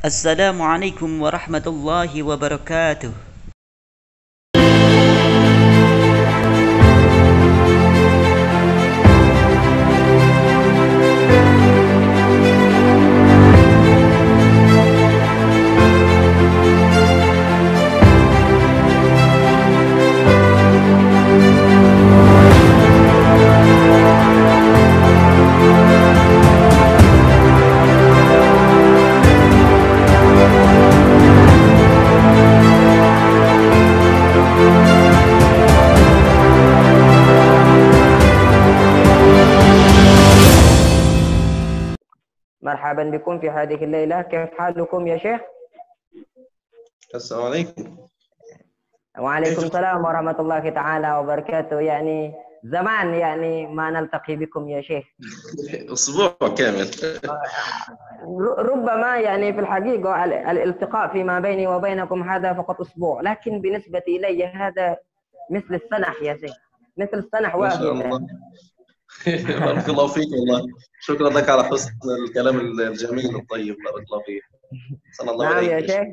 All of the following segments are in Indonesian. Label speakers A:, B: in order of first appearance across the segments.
A: Assalamualaikum warahmatullahi wabarakatuh.
B: مرحبا بكم في هذه الليلة. كيف حالكم يا شيخ؟
C: السلام عليكم.
B: وعليكم السلام ورحمة الله تعالى وبركاته. يعني زمان ما نلتقي بكم يا شيخ.
C: أسبوع كامل.
B: ربما في الحقيقة الالتقاء فيما بيني وبينكم هذا فقط أسبوع، لكن بالنسبة إلي هذا مثل السنح يا شيخ، مثل السنح
C: ما شاء
B: واحدة.
C: الله. بارك الله فيك والله. شكرا لك على حسن الكلام الجميل الطيب. بارك الله فيك. صلى الله
B: نعم
C: عليك
B: يا
C: يا شيخ.
B: شيخ.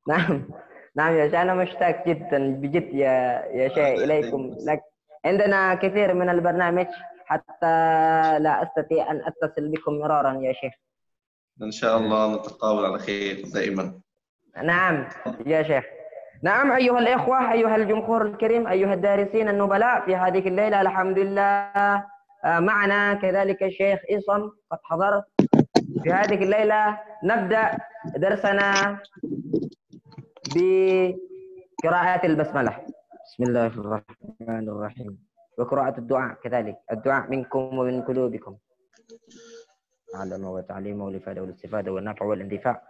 B: نعم. نعم يا شيخ، أنا مشتاق جدا بجد يا شيخ إليكم. لك عندنا كثير من البرنامج حتى لا أستطيع أن أتصل بكم مرارا يا شيخ.
C: إن شاء الله نتقابل على خير دائما.
B: نعم يا شيخ. نعم أيها الإخوة، أيها الجمهور الكريم، أيها الدارسين النبلاء، في هذه الليلة الحمد لله معنا كذلك الشيخ إيصم قد حضر. في هذه الليلة نبدأ درسنا بقراءة البسملة. بسم الله الرحمن الرحيم. وقراءة الدعاء كذلك، الدعاء منكم ومن قلوبكم. علم وتعليم والإفادة والاستفادة والنفع والاندفاع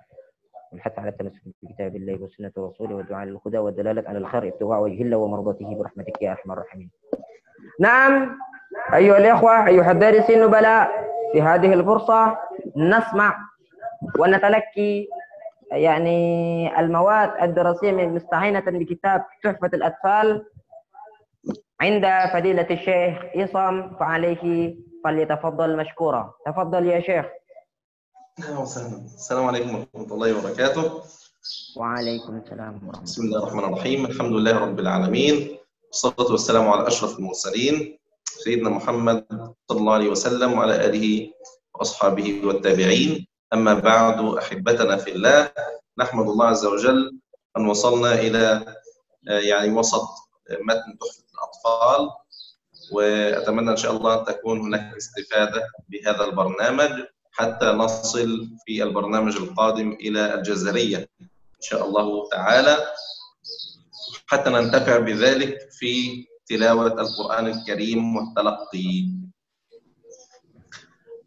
B: والحث على التمسك بكتاب الله وسنة رسوله والدعاء للهدى والدلالة على الخير ابتغاء وجه الله ومرضاته برحمتك يا أرحم الراحمين. نعم أيها الإخوة، أيها الدارسين النبلاء، في هذه الفرصة نسمع ونتلقي المواد الدراسية مستعينة بكتاب تحفة الأطفال عند فضيلة الشيخ إيصم، فعليه فليتفضل مشكورا. تفضل يا شيخ.
C: أهلا وسهلا. السلام عليكم ورحمة الله وبركاته.
B: وعليكم السلام ورحمة
C: بسم الله الرحمن الرحيم. الحمد لله رب العالمين، والصلاة والسلام على أشرف المرسلين سيدنا محمد صلى الله عليه وسلم وعلى آله وأصحابه والتابعين. أما بعد، أحبتنا في الله، نحمد الله عز وجل أن وصلنا إلى وسط متن تحفة الأطفال، وأتمنى إن شاء الله أن تكون هناك استفادة بهذا البرنامج حتى نصل في البرنامج القادم إلى الجزرية إن شاء الله تعالى، حتى ننتفع بذلك في تلاوة القرآن الكريم والتلقي.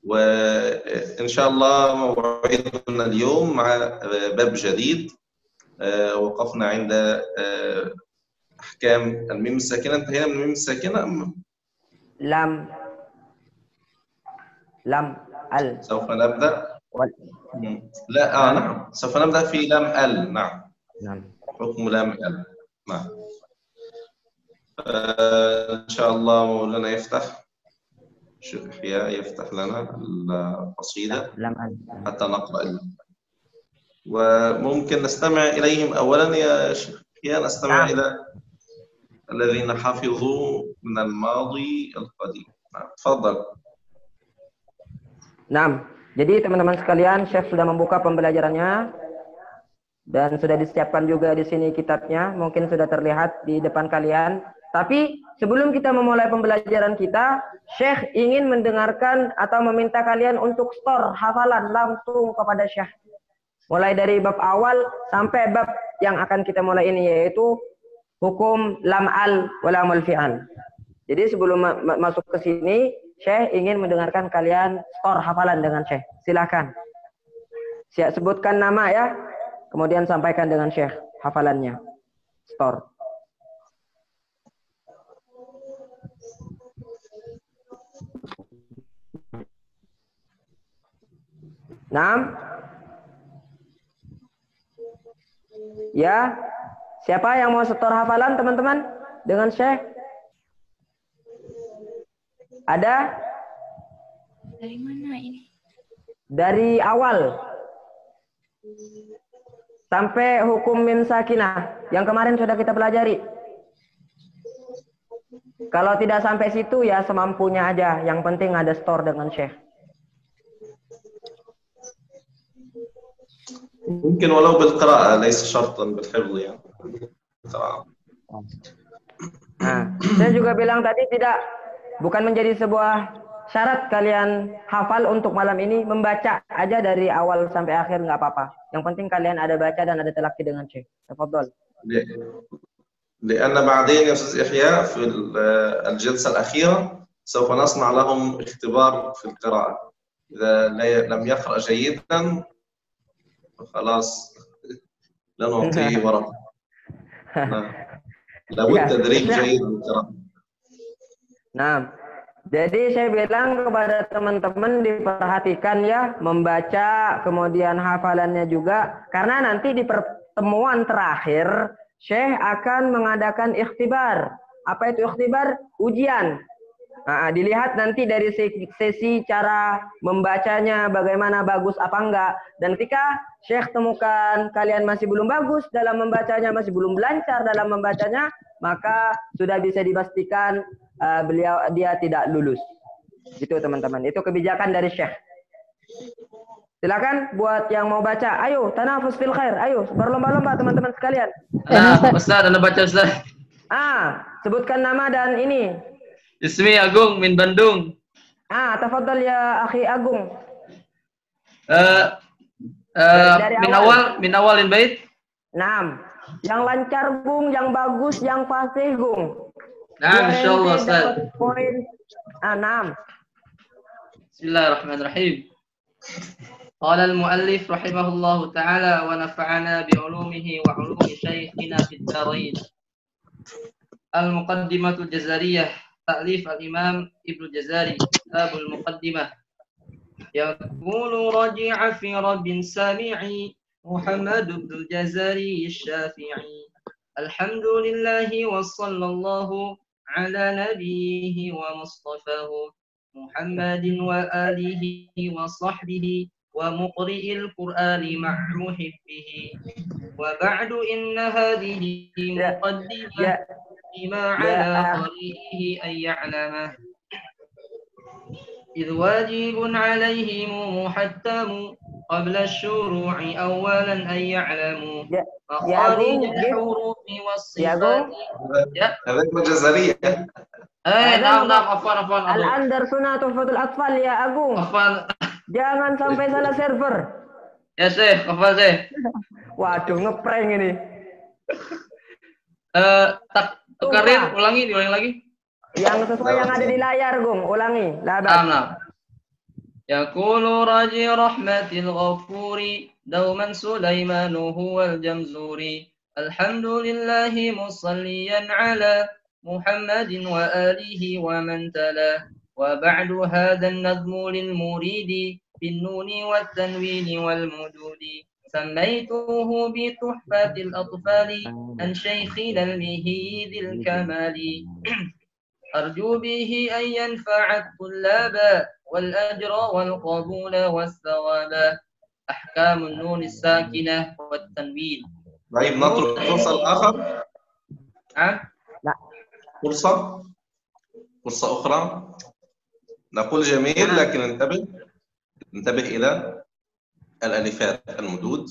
C: وإن شاء الله موعدنا اليوم مع باب جديد. وقفنا عند أحكام الميم الساكنة. انتهينا من الميم الساكنة.
B: لم ال.
C: سوف نبدأ
B: نعم.
C: نعم، سوف نبدأ في لام ال. نعم.
B: نعم.
C: حكم لام ال. نعم. إن شاء الله مولانا يفتح لنا القصيدة حتى نقرأ وممكن نستمع إليهم أولا يا شيخ. نستمع إلى الذين حفظوا من الماضي القديم. نعم. تفضل.
B: Nah, jadi teman-teman sekalian, Chef sudah membuka pembelajarannya dan sudah disiapkan juga di sini kitabnya, mungkin sudah terlihat di depan kalian. Tapi sebelum kita memulai pembelajaran kita, Syekh ingin mendengarkan atau meminta kalian untuk store hafalan langsung kepada Syekh. Mulai dari bab awal sampai bab yang akan kita mulai ini, yaitu hukum lam al wa lamul fi'al. Jadi sebelum masuk ke sini, Syekh ingin mendengarkan kalian store hafalan dengan Syekh. Silakan. Syekh sebutkan nama ya, kemudian sampaikan dengan Syekh hafalannya. Store. Nah, ya, siapa yang mau store hafalan teman-teman dengan Syekh? Ada?
D: Dari mana ini?
B: Dari awal. Sampai hukum mim sakinah yang kemarin sudah kita pelajari. Kalau tidak sampai situ ya semampunya aja. Yang penting ada store dengan Syekh.
C: ممكن ولو بالقراءة ليس شرطا بالحفظ يعني. القراءة.
B: Nah, saya juga bilang tadi bukan menjadi sebuah syarat kalian hafal untuk malam ini, membaca aja dari awal sampai akhir nggak apa-apa. Yang penting kalian ada baca dan ada telaki dengan Syekh. Tafadhol.
C: لأن بعدين يا أستاذ إحياء في الجلسة الأخيرة سوف نصنع لهم اختبار في القراءة. إذا لم يقرأ جيدا فخلاص لا نعطيه ورقة. لابد تدريب جيد بالقراءة.
B: Nah, jadi saya bilang kepada teman-teman diperhatikan ya, membaca, kemudian hafalannya juga. Karena nanti di pertemuan terakhir, Syekh akan mengadakan ikhtibar. Apa itu ikhtibar? Ujian. Nah, dilihat nanti dari sesi cara membacanya, bagaimana bagus apa enggak. Dan ketika Syekh temukan kalian masih belum bagus dalam membacanya, masih belum lancar dalam membacanya, maka sudah bisa dipastikan dia tidak lulus. Itu teman-teman, itu kebijakan dari Syekh. Silakan buat yang mau baca, ayo tanafus fil khair, ayo berlomba-lomba teman-teman sekalian.
D: Ustaz, Anda baca Ustaz.
B: Sebutkan nama dan ini.
D: Ismi Agung min Bandung.
B: Tafadhal ya akhi Agung.
D: Min awalin bait.
B: Naam. Yang lancar Gung, yang bagus, yang fasih Gung.
D: Nah, insyaallah Ustaz.
B: Poin. Naam.
D: Bismillahirrahmanirrahim. Qala al-muallif rahimahullahu ta'ala wa nafa'ana bi 'ulumihi wa 'ulumi syayikhina fid dharain. Al-Muqaddimatu Jazariyah, ta'lif al-Imam Ibnu Jazari, Kitabul Muqaddimah. Yaqulu raji'a fi rabbin sami'i Muhammad ibn Jazari Asy-Syafi'i. Alhamdulillahi wa sallallahu ala nabiyhi wa mustafahu Muhammadin wa alihi wa sahbihi wa muqri'il Qur'ani ma'ru hibbihi. Wa ba'du inna hadhihi muqaddimah bima 'ala qari'ihi an ya'lamah. إذ واجب عليهم محتم قبل الشروع أولا أن يعلموا مخارج الحروف والصفات.
C: هذا الجزرية.
D: نعم عفوا.
B: Al-Andar Sunnah Tuhfatul Atfal ya Agung. Jangan sampai salah server.
D: Ya Syekh, hafal Syekh.
B: Waduh, ngeprank ini.
D: Tukarin, ulangi lagi.
B: Yang sesuai yang ada di layar, Gung. Ulangi.
D: Nah. Yaqulu raji rahmatil ghafuri dauman Sulaiman huwal jamzuri. Alhamdulillahi musalliyan ala Muhammadin wa alihi wa man tala. Wa ba'du hadha an-nadhmu lil muridi bin nuni wat tanwini wal mududi. سميته بتحفة الأطفال عن شيخنا المهيد الكمال. أرجو به أن ينفع الطلاب والأجر والقبول والثواب. أحكام النون الساكنة والتنوين.
C: طيب نترك فرصة الآخر.
B: لا.
C: فرصة أخرى. نقول جميل لكن انتبه إلى الألفات المدود.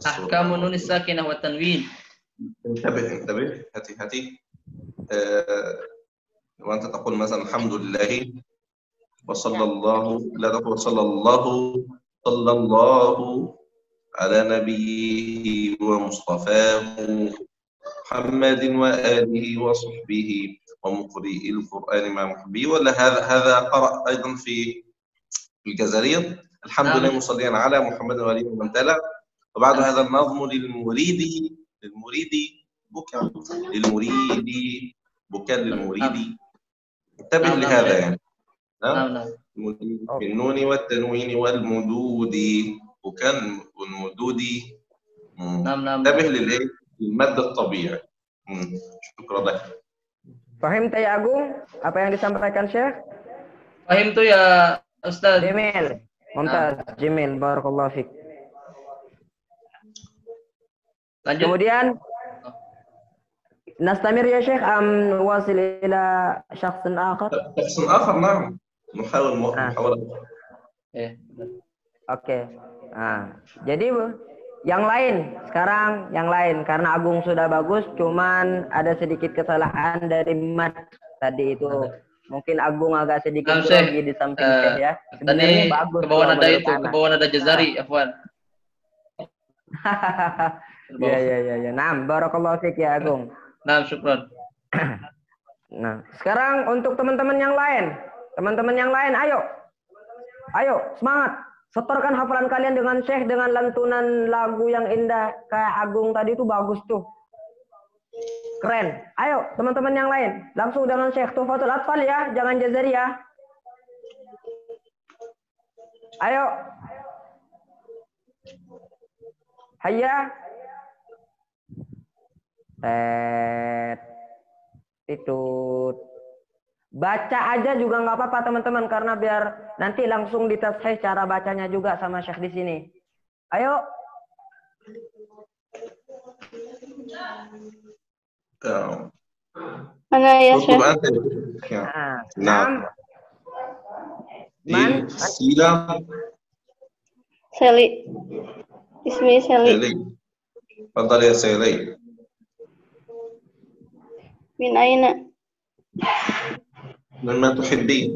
D: أحكام النون الساكنة والتنوين.
C: انتبه هاتي. وأنت تقول مثلا الحمد لله وصلى الله، لا تقول صلى الله على نبيه ومصطفاه محمد وآله وصحبه ومقرئ القرآن مع محبيه. ولا هذا قرأ أيضا في الجزرية الحمد لله مصليا على محمد وآله ومن تلا. وبعد هذا النظم للمريد بكاء للمريد. انتبه لهذا يعني. بالنون والتنوين والمدود بكاء والمدود. انتبه للمد الطبيعي. شكرا لك.
B: Fahim ya Agung apa yang disampaikan Syekh?
D: Fahim tuh ya Ustaz.
B: Jamil. Mumtaz. Jamil. Barakallahu fiik.
D: Lanjut.
B: Kemudian نستمر يا شيخ أم نواصل إلى شخص آخر؟
C: شخص آخر نعم نحاول محاولة.
B: Oke. Nah, jadi yang lain sekarang yang lain karena Agung sudah bagus, cuman ada sedikit kesalahan dari mat tadi itu. Mungkin Agung agak sedikit grogi di samping Syekh ya. Sebenarnya
D: tadi
B: bagus.
D: Ke bawah nada itu,
B: anak.
D: ke bawah nada jazari, Afwan.
B: Ya. Nah, barakallahu fiik ya Agung.
D: Nah, syukran.
B: Nah, sekarang untuk teman-teman yang lain. Teman-teman yang lain, ayo. Ayo, semangat. Setorkan hafalan kalian dengan Syekh dengan lantunan lagu yang indah kayak Agung tadi itu bagus tuh. Keren. Ayo, teman-teman yang lain, langsung dengan Syekh Tuhfatul Atfal ya, jangan jazari ya. Ayo. Hayya. Itu baca aja juga nggak apa-apa teman-teman karena biar nanti langsung ditashih cara bacanya juga sama Syekh di sini. Ayo.
E: Mana ya Syekh?
B: Nah. Man?
E: Seli. Ismi Seli.
C: تفضل يا سيلي.
E: من أين؟
C: مما تحبين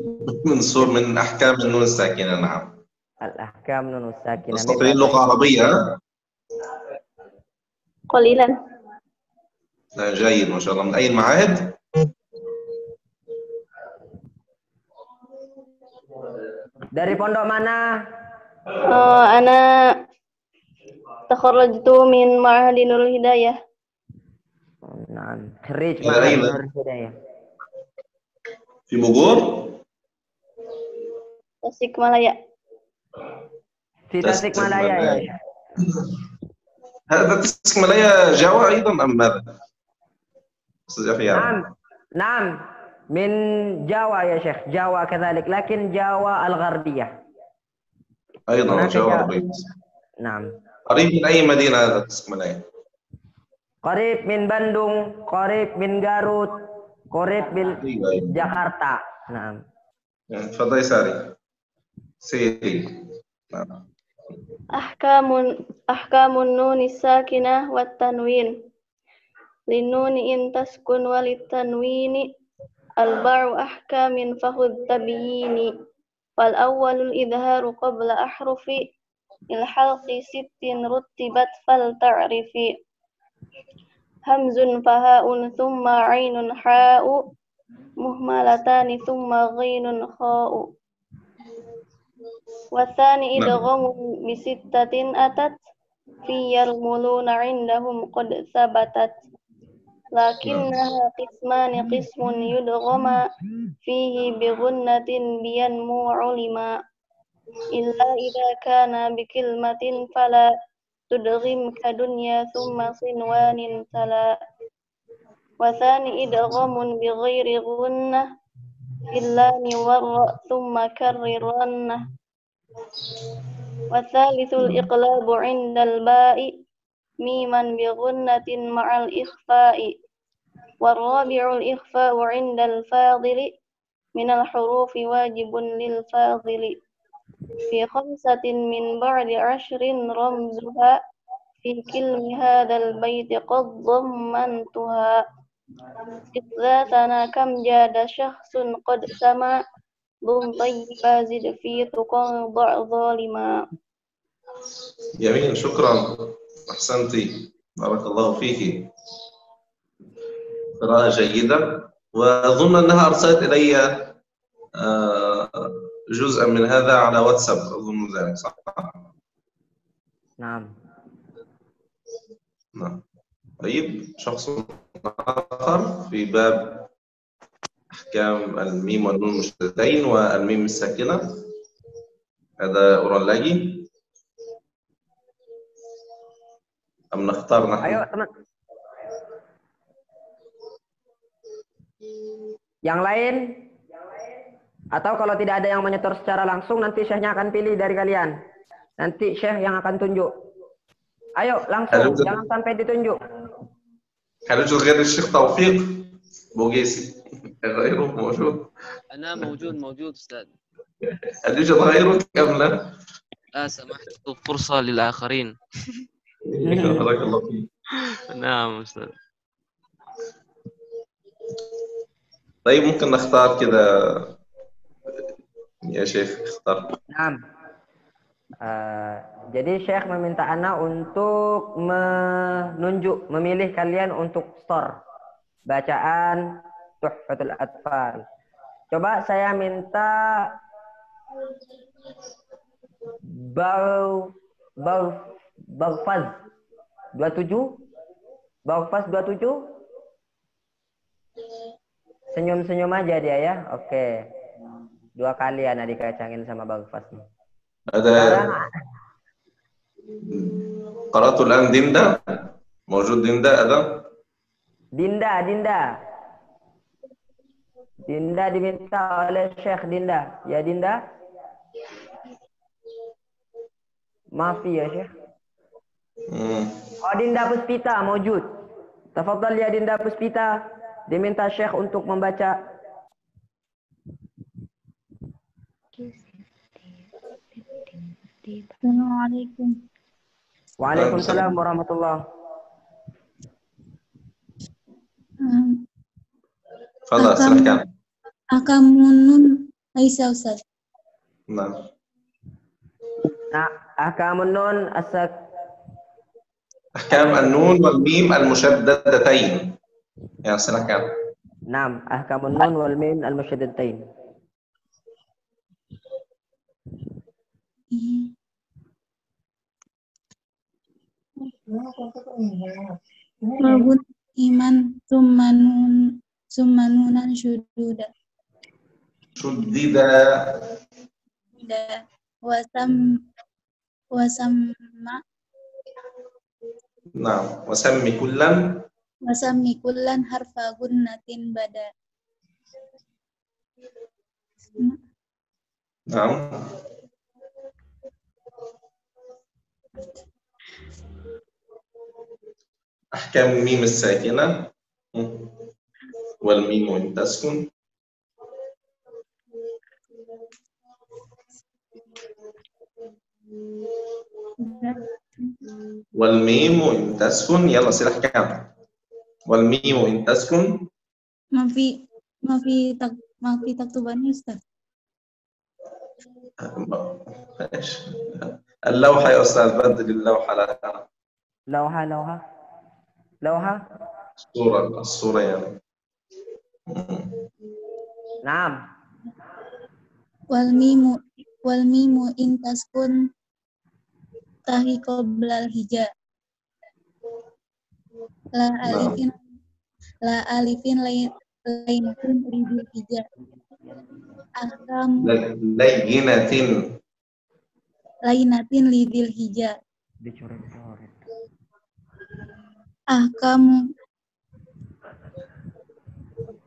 C: من أحكام النون الساكنة. نعم.
B: الأحكام النون الساكنة.
C: تستطيعين لغة عربية؟
E: قليلا.
C: جيد ما شاء الله. من أي المعاهد؟
B: Dari pondok mana?
E: أنا تخرجت من معهد نور الهداية.
B: نعم خريج معهد نور الهداية.
C: في بوجور؟
E: Tasikmalaya.
B: في تاسيكمالايا يا شيخ.
C: هذا تاسيكمالايا جاوا أيضا أم ماذا؟ أستاذ يحيى.
B: نعم من جاوا يا شيخ. جاوا كذلك لكن جاوا الغربية.
C: أيضا جاوا الغربية.
B: نعم.
C: قريب من أي مدينة هذا تاسيكمالايا؟
B: قريب من بندung, قريب من Garut, قريب من جاكرتا. نعم.
C: تفضلي سيري. نعم.
E: أحكام النون الساكنة والتنوين. للنون إن تسكن وللتنوين أربع أحكام فخذ تبيين. فالأول الإظهار قبل أحرف الحلق ست رتبت فلتعرف. همز فهاء ثم عين حاء مهملتان ثم غين خاء. والثاني إدغام بستة أتت في يرملون عندهم قد ثبتت. لكنها قسمان قسم يدغم فيه بغنة بينمو علما إلا إذا كان بكلمة فلا تدغم كدنيا ثم صنوان تلا. وثاني إدغام بغير غنة في اللام والراء ثم كررنه. والثالث الإقلاب عند الباء ميما بغنة مع الإخفاء. والرابع الإخفاء عند الفاضل من الحروف واجب للفاضل. في خمسة من بعد 10 رمزها في كلم هذا البيت قد ضمنتها. ذاتنا كم جاد شخص قد سما ضم طيبا زد في تقى ضع ظالما.
C: جميل شكرا أحسنتي بارك الله فيك. قراءة جيدة وأظن أنها أرسلت إلي جزءا من هذا على واتساب أظن ذلك صح؟
B: نعم.
C: طيب شخص آخر في باب أحكام الميم والنون المشددتين والميم الساكنة. هذا أورانلاجي أم نختار نحن؟
B: Ayo teman. Yang lain? Atau kalau tidak ada yang menyetor secara langsung, nanti Syekhnya akan pilih dari kalian. Nanti Syekh yang akan tunjuk. Ayo langsung, jangan sampai ditunjuk.
C: هل يوجد غير الشيخ توفيق بوغيسي؟ غيره موجود؟
F: أنا موجود أستاذ.
C: هل يوجد غيرك أم لا؟
F: لا سمحت فرصة للآخرين.
C: بارك الله فيك.
F: نعم أستاذ.
C: طيب ممكن نختار كذا يا شيخ، اختار.
B: Nah, jadi Syekh meminta Ana untuk memilih kalian untuk store bacaan Tuhfatul Atfal. Coba saya minta Baufaz 27. Baufaz 27. Senyum-senyum aja dia ya. Oke. 2 kali Ana dikacangin sama Baufaz.
C: هذا قرأت الآن ديندا. موجود ديندا هذا؟
B: Dinda diminta oleh Syekh Dinda. Ya Dinda? Maafi ya Syekh. Oh Dinda Puspita mewujud. Tafadhal ya Dinda Puspita. Diminta Syekh untuk membaca.
G: Assalamualaikum.
B: Waalaikumsalam warahmatullahi.
C: تفضل سلام.
G: Akamunun Aisyah Ustaz.
C: نعم.
B: Ahkamun nun
C: أحكام النون والميم المشددتين. يا سلام.
B: نعم ahkamun nun wal mim al musyaddatain.
G: Wabun iman summanunan syududa.
C: شدد.
G: Wasamma.
C: نعم.
G: Wasammi kullan harfa gunnatin bada.
C: نعم. أحكام الميم الساكنة والميم وإن تسكن. والميم وإن تسكن. يلا سير أحكام. والميم وإن تسكن.
G: ما في تكتباني Ustaz.
C: اللوحة يا أستاذ، بدل اللوحة لها.
B: لوحة.
C: الصورة يعني.
B: نعم.
G: Walmimu in taskun tahi qoblal hija. La alifin lainatin lidil hija. Lainatin lidil hija.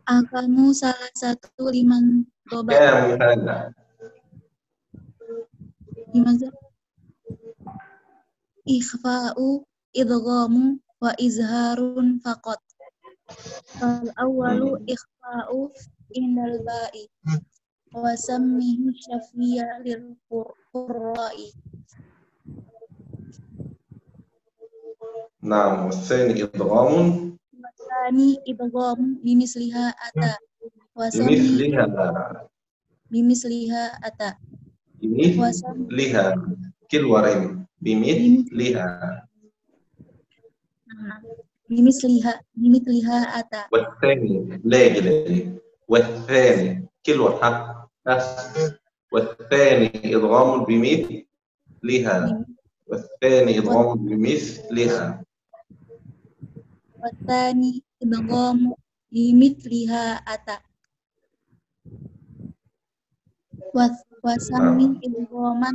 G: Ahkamu salah satu liman dobat. Ikhfa'u idghamu wa izharun faqat. Al awwalu ikhfa'u indal ba'i wa sammihi syafiyya lil qurra'i.
C: نعم. والثاني إدغام
G: بمثلها أتى. بمثلها أتى.
C: بمثلها كل ورين. بمثلها
G: أتى.
C: والثاني لا يجري. والثاني كل ورحة. والثاني إدغام بمثلها. والثاني إدغام بمثلها.
G: والثاني إدغام بمثلها أتى. وسمي إدغاما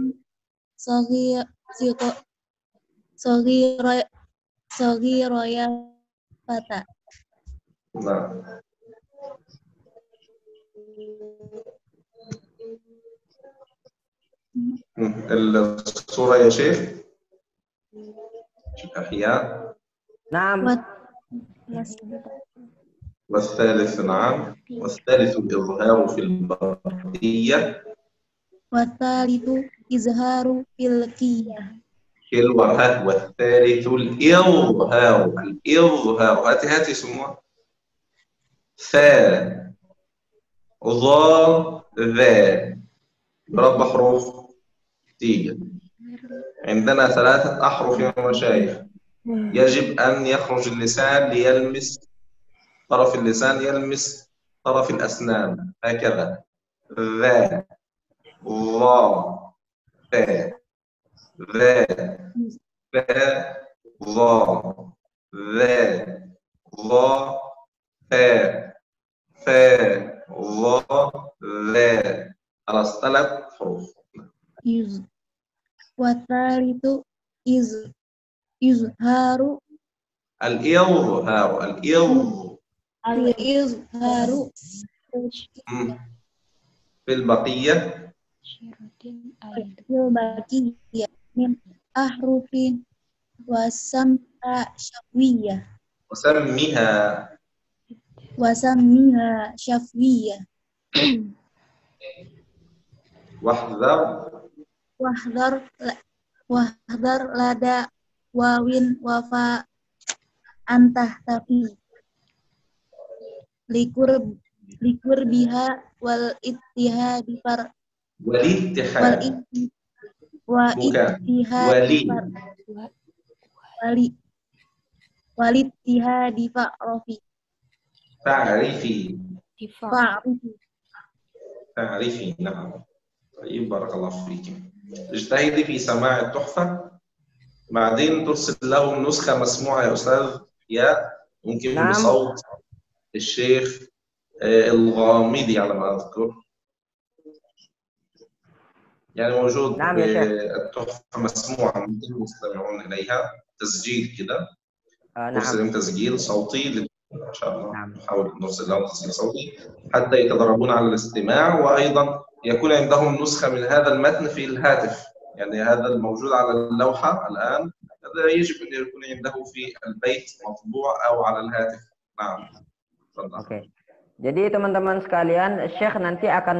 G: صغيرا يا فتى.
C: الصورة يا شيخ. الأحياء.
B: نعم.
C: والثالث نعم. والثالث الإظهار في البقية.
G: والثالث إظهار في القية.
C: حلوة. والثالث الإظهار. الإظهار هاتي سموها ثا ظا ذا بربع حروف تيجي. عندنا 3 أحرف يا مشايخ، يجب أن يخرج اللسان ليلمس طرف اللسان، يلمس طرف الأسنان هكذا. ذا ظا ثا ذا ثا ظا ذا ظا ثا ثا ظا ذا. خلاص 3 حروف.
G: والثالث إظهار
C: الإظهار.
G: الإظهار
C: في البقية.
G: في البقية من أحرف وسمها شفوية. وسميها شفوية. واحذر لدى واو وفاء أن تحتفي لقربها والاتحاد والاتحاد
C: فاعرفي. نعم. طيب بارك الله فيك. اجتهدي في سماع التحفة، بعدين ترسل لهم نسخة مسموعة يا أستاذ ممكن
B: نعم.
C: بصوت الشيخ الغامدي على ما أذكر، يعني موجود.
B: نعم يا شيخ.
C: التحفة مسموعة ممكن المستمعون إليها تسجيل كده.
B: نعم.
C: نرسل لهم تسجيل صوتي إن شاء الله.
B: نعم.
C: نحاول نرسل لهم تسجيل صوتي حتى يتدربون على الاستماع، وأيضا يكون عندهم نسخة من هذا المتن في الهاتف، يعني هذا الموجود على اللوحة الآن هذا يجب أن يكون عنده في البيت مطبوع أو على الهاتف. نعم.
B: Oke. Jadi teman-teman sekalian, Syekh nanti akan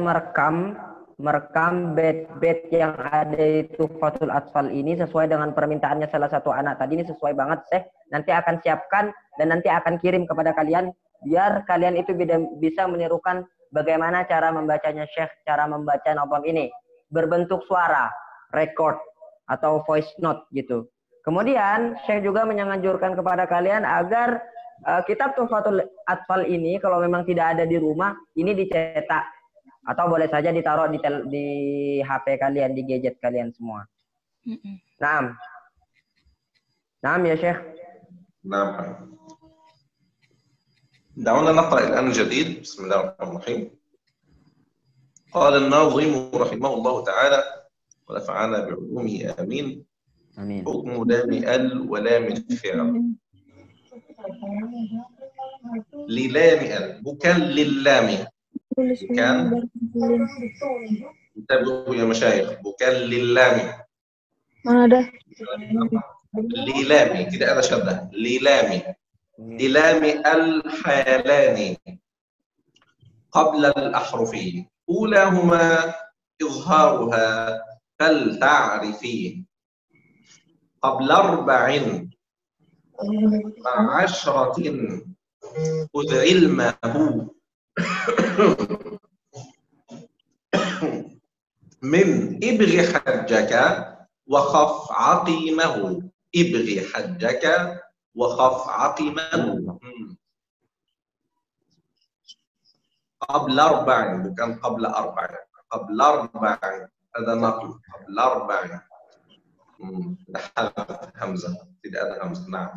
B: merekam bait-bait yang ada di Tuhfatul Atfal ini sesuai dengan permintaannya salah satu anak tadi. Ini sesuai banget, Syekh. Nanti akan siapkan dan nanti akan kirim kepada kalian biar kalian itu bisa menirukan bagaimana cara membacanya Syekh, cara membaca nazam ini berbentuk suara, record atau voice note gitu. Kemudian Syekh juga menganjurkan kepada kalian agar kitab Tuhfatul Atfal ini kalau memang tidak ada di rumah, ini dicetak atau boleh saja ditaruh di HP kalian, di gadget kalian semua. Naam. Naam ya Syekh.
C: نعم. دعونا نقرأ الآن الجديد. بسم الله الرحمن الرحيم. قال الناظم رحمه الله تعالى ونفعنا بعلومه آمين.
B: آمين.
C: حكم لام ال ولام الفعل. للام ال بكان للام. بكان انتبهوا يا مشايخ. بكان للام. للام tidak ada syaddah. للام الحالان قبل الأحرفين أولاهما إظهارها فلتعرفين قبل 4 مع 10 خذ علمه من ابغ حجك وخف عقيمه. ابغ حجك وخف عقيمه قبل 4 bukan قبل 4. قبل 4 هذا نقل. قبل 4 همزة tidak ada همزة. نعم.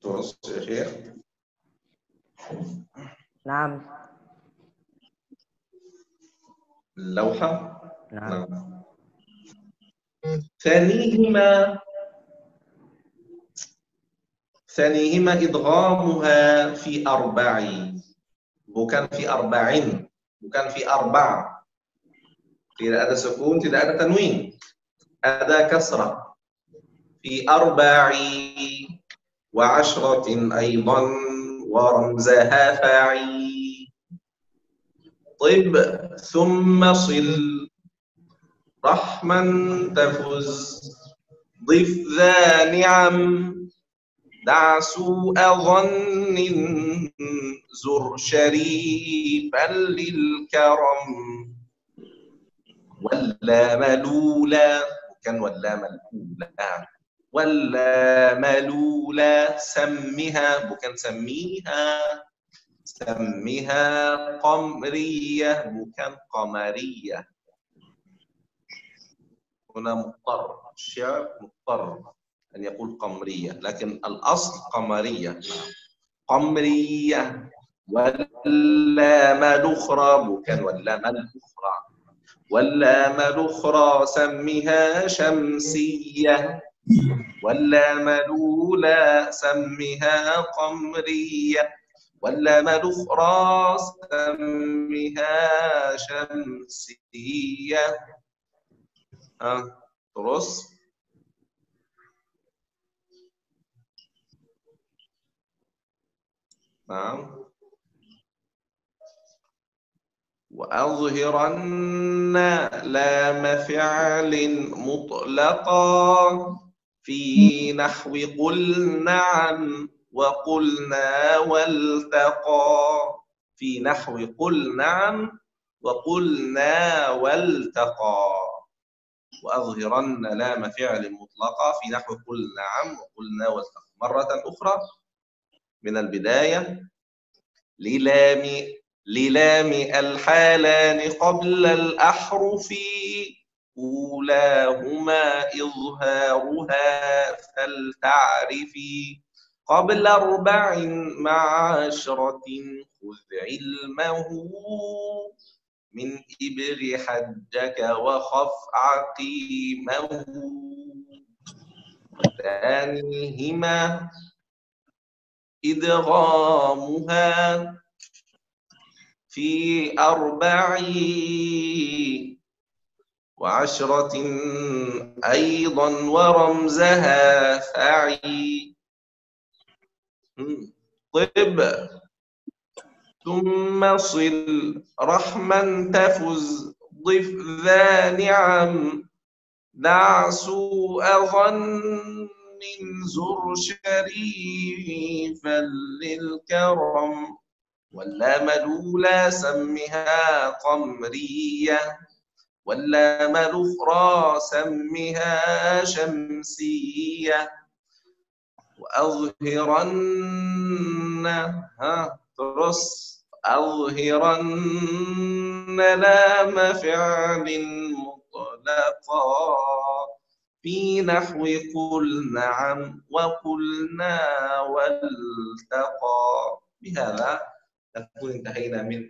C: terus ya.
B: Naam.
C: اللوحة.
B: Naam.
C: ثانيهما إدغامها في 4 bukan في 4 bukan في 4. Tidak ada sukun, tidak ada tanwin. Ada kasrah. Fi arba'i wa ashratin aydan wa ramzaha fa'i. طب ثم صل رحما تفز ضف ذا نعم دع سوء ظن زر شريفا للكرم ولا ملولا كان ولا ملولا ولا ملولا سمها بكن سميها قمرية بكن قمرية. هنا مضطر الشعر مضطر أن يقول قمرية لكن الأصل قمرية. قمرية واللام الأخرى بكن واللام الأخرى واللام الأخرى سمها شمسية واللام الأولى سمها قمرية واللام الأخرى سمها شمسية. terus نعم وأظهرن لام فعل مطلقا في نحو قل نعم وقلنا والتقى. في نحو قل نعم وقلنا والتقى. وأظهرن لام فعل مطلقا في نحو قل نعم وقلنا والتقى. مرة أخرى من البداية. للام الحالان قبل الأحرف أولاهما إظهارها فلتعرفي قبل 4 مع 10 خذ علمه من إبر حجك وخف عقيمه. ثانيهما إدغامها في 4 و10 أيضا ورمزها فعي. طب ثم صل رحما تفز ضف ذا نعم دع سوء ظن زر شريفا للكرم واللام الأولى سمها قمرية واللام الأخرى سمها شمسية. وأظهرن أظهرن لام فعل مطلقا في نحو قل نعم وقلنا والتقى. بهذا نكون انتهينا من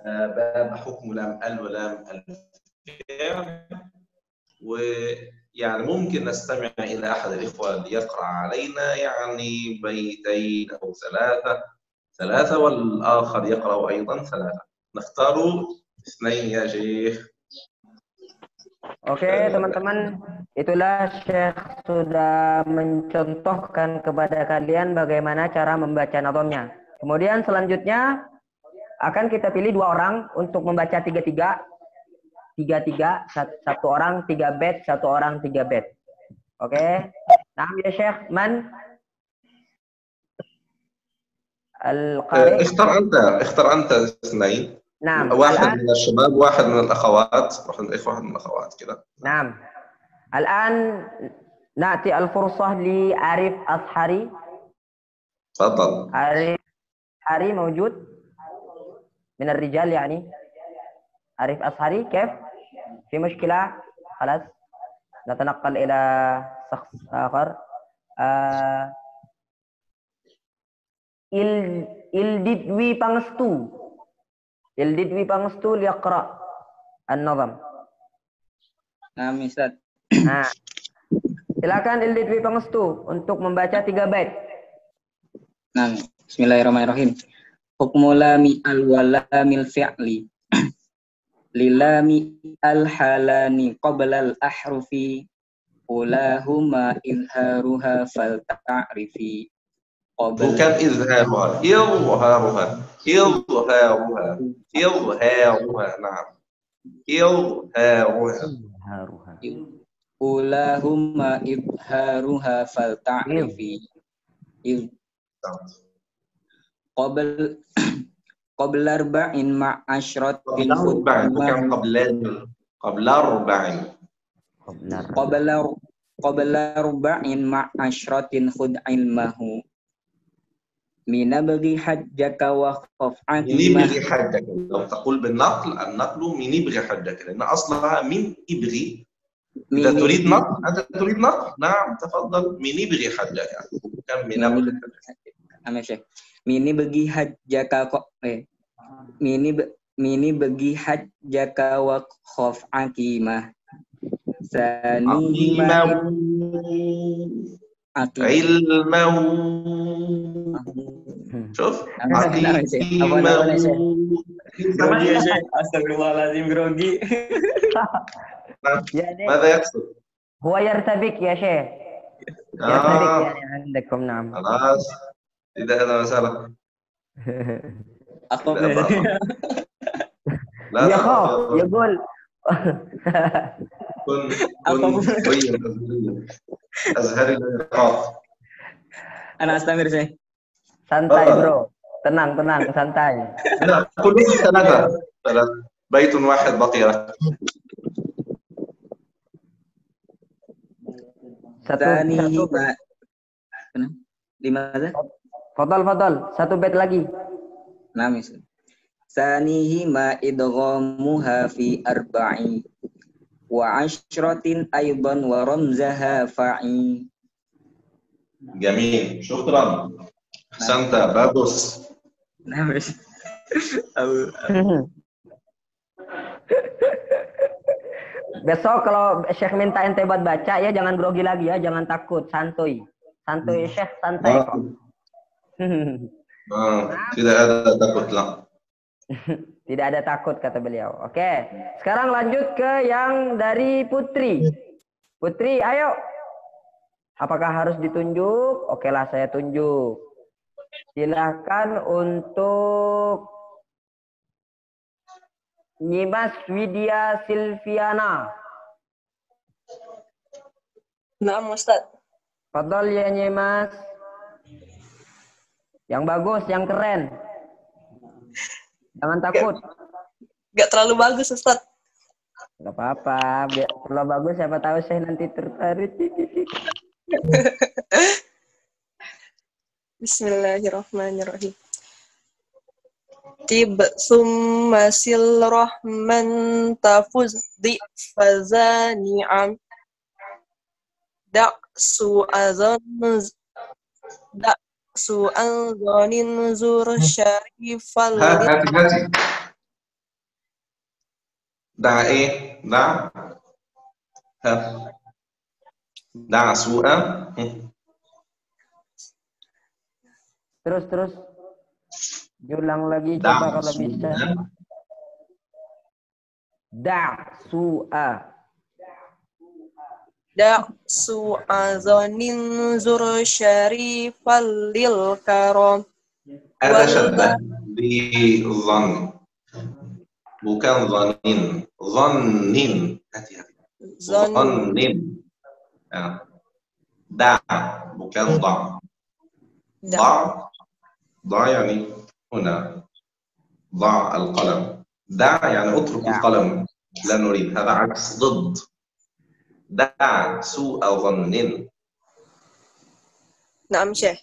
C: باب حكم لام ال ولام الفعل. ويعني ممكن نستمع إلى أحد الإخوة ليقرأ علينا يعني بيتين أو ثلاثة والآخر يقرأ أيضا 3. نختار 2 يا شيخ.
B: Oke teman-teman, itulah Syekh sudah mencontohkan kepada kalian bagaimana cara membaca nazamnya. Kemudian selanjutnya akan kita pilih 2 orang untuk membaca 3-3. 3-3, 1 orang 3 bait, 1 orang 3 bait. Oke. Nah ya Syekh, man al-qari.
C: اختر أنت 2.
B: نعم.
C: واحد من الشباب واحد من الأخوات واحد من الأخوات كده.
B: نعم. الآن نأتي الفرصة لعارف أصحري.
C: تفضل.
B: عارف أصحري موجود من الرجال يعني. عارف أصحري كيف؟ في مشكلة؟ خلاص نتنقل إلى شخص آخر. Ildidwi Pangestu liaqra an-nazam.
H: Nah, Ustaz.
B: Nah, silakan Ildidwi Pangestu untuk membaca 3 bait.
H: Nah, bismillahirrahmanirrahim. Hukmu lami al-walamil fi'li. lilami al-halani qabla al-ahrufi ulahuma izharuha fal ta'rifi
C: bukan izharuha, izharuha, izharuha, izharuha. Nah, izharuha.
A: Haruha.
H: ulahuma izharuha fal ta'rifi qabl qabla arba'in ma'asyratin
C: Arba'in, bukan qabla arba'in.
H: qabla arba'in ma'asyratin khud ilmahu minabghi hajjaka wa khaf'ati
C: من يبغي حدك. لو تقول بالنقل، النقل من يبغي حدك، لأن أصلها من إبغي. إذا تريد نقل، أنت تريد نقل، نعم تفضل. من يبغي حدك، كم من يبغي حدك.
H: mini bagi hajjaka mini bagi hajjaka wa khaf'akimah sanihima
C: علمه. شوف
H: Astagfirullahaladzim grogi.
C: ماذا يقصد؟
B: هو يرتبك يا شيخ. يرتبك يعني عندكم. نعم.
C: خلاص، tidak ada masalah.
H: Aku
C: لا
B: يا خوف يقول
C: كن أزهري النقاط.
H: أنا أستمر sih.
B: Santai bro, tenang santai.
C: لا كلهم ثلاثة. بيت واحد بقي لك.
B: Satu.
H: Limadha?
B: Fadal. Satu bait lagi.
H: Nah, misal. Sanihima idghamuha fi arba'i wa ashratin aydan wa ramzaha fa'i.
C: جميل، شكرا. أحسنت، bagus.
H: Nah, misal.
B: Besok kalau Syekh minta ente buat baca ya jangan grogi lagi ya, jangan takut, santuy. Santuy Syekh, santai kok.
C: Tidak ada takut lah.
B: Tidak ada takut kata beliau. Oke, sekarang lanjut ke yang dari Putri. Putri, ayo. Apakah harus ditunjuk? Oke lah, saya tunjuk. Silahkan untuk Nyimas Widya Silviana.
I: Nah, Ustaz.
B: Fadol ya Nyimas. Yang bagus, yang keren. Jangan takut.
I: Gak terlalu bagus, Ustaz.
B: Gak apa-apa. Kalau bagus siapa tahu saya nanti tertarik.
I: Bismillahirrahmanirrahim. Tib summa sil rahman tafuz di fazani'am da'su anzanin zur syarifal
C: هاتي دع ايه دع سوء.
B: Terus diulang lagi coba kalau bisa.
I: Da'su azanin zur syarifal lil karam.
C: ada syaddah di zan, bukan zanin. Zannin. Hati-hati. Zannin. Da, bukan da. ضع يعني هنا ضع القلم. دع يعني اترك القلم، لا نريد، هذا عكس ضد. دع سوء ظن.
I: نعم شيخ.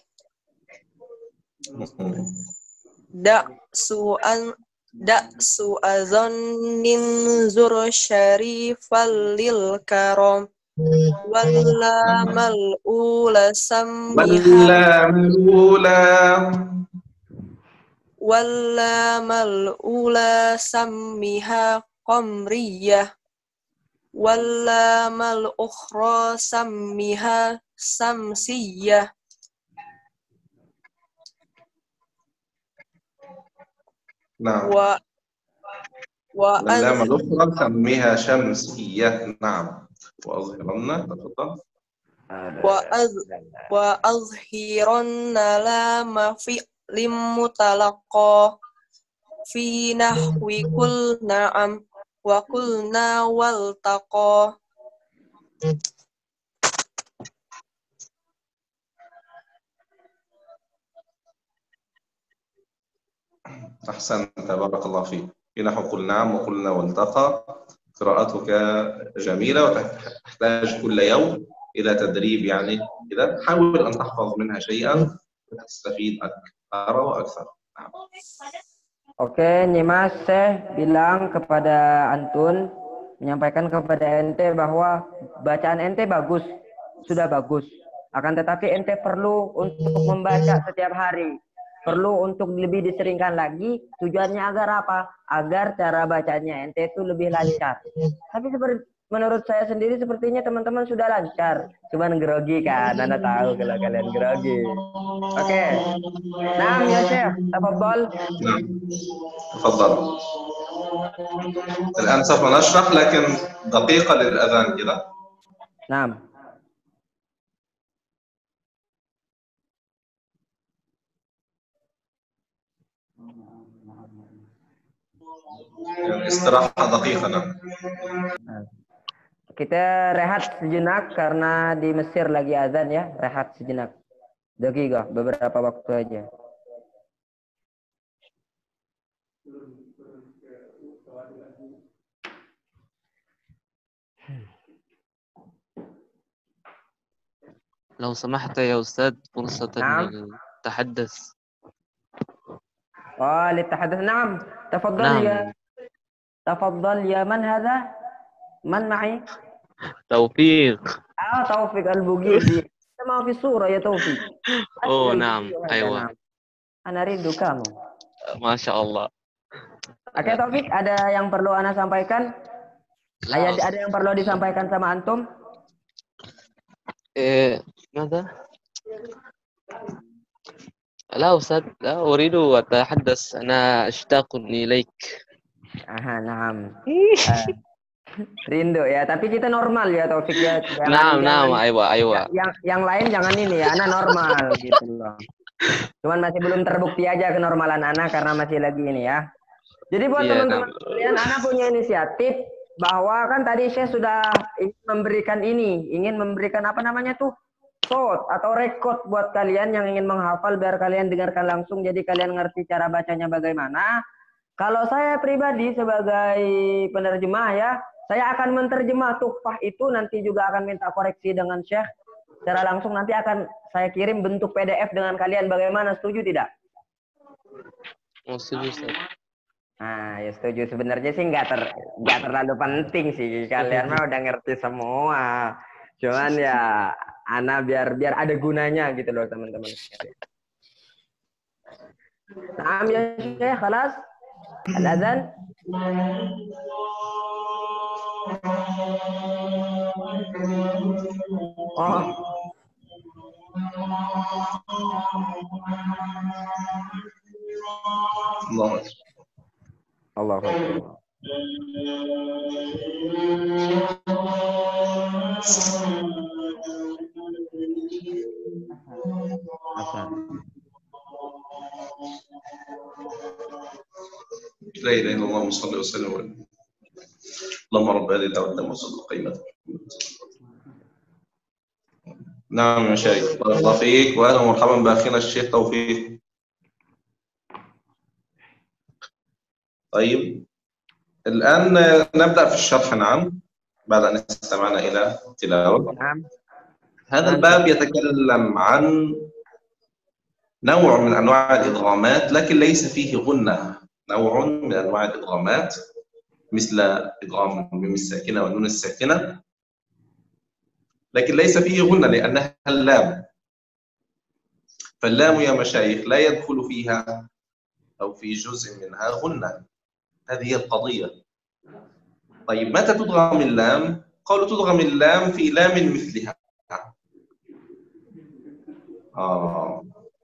I: دأس ظن زر شريفا للكرم واللام الأولى سميها واللام الأولى سميها قمرية واللام الأخرى سميها سمسية.
C: نعم. واللام الأخرى سميها شمسية. نعم. وأظهرن. تفضل.
I: وأظهرن لام فعل مطلقا في نحو قل نعم وقلنا والتقى.
C: أحسنت، بارك الله فيك. في نحو قل نعم وقلنا والتقى. قراءتك جميلة وتحتاج كل يوم إلى تدريب، يعني إذا حاول أن تحفظ منها شيئا وتستفيد أكثر وأكثر. نعم.
B: Oke, Nyimas, saya bilang kepada Antun, menyampaikan kepada ente bahwa bacaan ente bagus, sudah bagus. Akan tetapi ente perlu untuk membaca setiap hari. Perlu untuk lebih diseringkan lagi. Tujuannya agar apa? Agar cara bacanya ente itu lebih lancar. Tapi menurut saya sendiri sepertinya teman-teman sudah lancar. Cuman grogi kan, Anda tahu kalau kalian grogi. Oke. Naam ya Syekh, tafadhal.
C: تفضل. الآن سوف نشرح لكن دقيقة للأذان كده.
B: نعم.
C: استراحة دقيقة. نعم.
B: Kita rehat sejenak karena di Mesir lagi azan ya, rehat sejenak. Daqiqah, beberapa waktu aja.
F: لو سمحت يا أستاذ فرصة
B: نعم.
F: للتحدث.
B: للتحدث. نعم. تفضل
F: نعم.
B: يا تفضل يا من هذا؟ من معي؟
F: توفيق.
B: توفيق البوغيدي. ما في صورة يا توفيق.
F: نعم. أيوة.
B: نعم. أنا rindu kamu.
F: Masya Allah.
B: Oke Taufik, ada yang perlu Ana sampaikan? Ada yang perlu disampaikan sama Antum?
F: ماذا؟ لا أستاذ، لا أريد أتحدث، أنا أشتاق إليك.
B: نعم. Rindu ya, tapi kita normal ya Taufik ya.
F: Naam, aywa.
B: Yang lain jangan ini ya, Ana normal gitu loh. Cuman masih belum terbukti aja kenormalan Ana karena masih lagi ini ya. Jadi buat teman-teman kalian, Ana punya inisiatif bahwa kan tadi saya sudah ingin memberikan apa namanya tuh, shot atau record buat kalian yang ingin menghafal biar kalian dengarkan langsung jadi kalian ngerti cara bacanya bagaimana. Kalau saya pribadi sebagai penerjemah ya, saya akan menerjemah Tuhfah itu, nanti juga akan minta koreksi dengan Syekh secara langsung, nanti akan saya kirim bentuk PDF dengan kalian, bagaimana, setuju tidak?
F: Setuju, Ustaz.
B: Nah, ya setuju. Sebenarnya sih nggak terlalu penting sih, kalian mah udah ngerti semua. Cuman ya, Ana biar ada gunanya gitu loh teman-teman. Nah, ya Syekh, khalas. Al-adhan. Allah Akbar.
C: لا إله إلا الله صلى الله عليه وسلم. اللهم رب هذه الدعوة والصدق قيمته. نعم يا شيخ، بارك الله فيك، وأهلا ومرحبا بأخينا الشيخ توفيق. طيب الآن نبدأ في الشرح. نعم، بعد أن استمعنا إلى التلاوة.
B: نعم.
C: هذا الباب يتكلم عن نوع من أنواع الإدغامات لكن ليس فيه غنة. نوع من أنواع الإدغامات مثل إدغام الميم الساكنة والنون الساكنة، لكن ليس فيه غنة لأنها اللام. فاللام يا مشايخ لا يدخل فيها أو في جزء منها غنة. هذه هي القضية. طيب متى تدغم اللام؟ قالوا تدغم اللام في لام مثلها.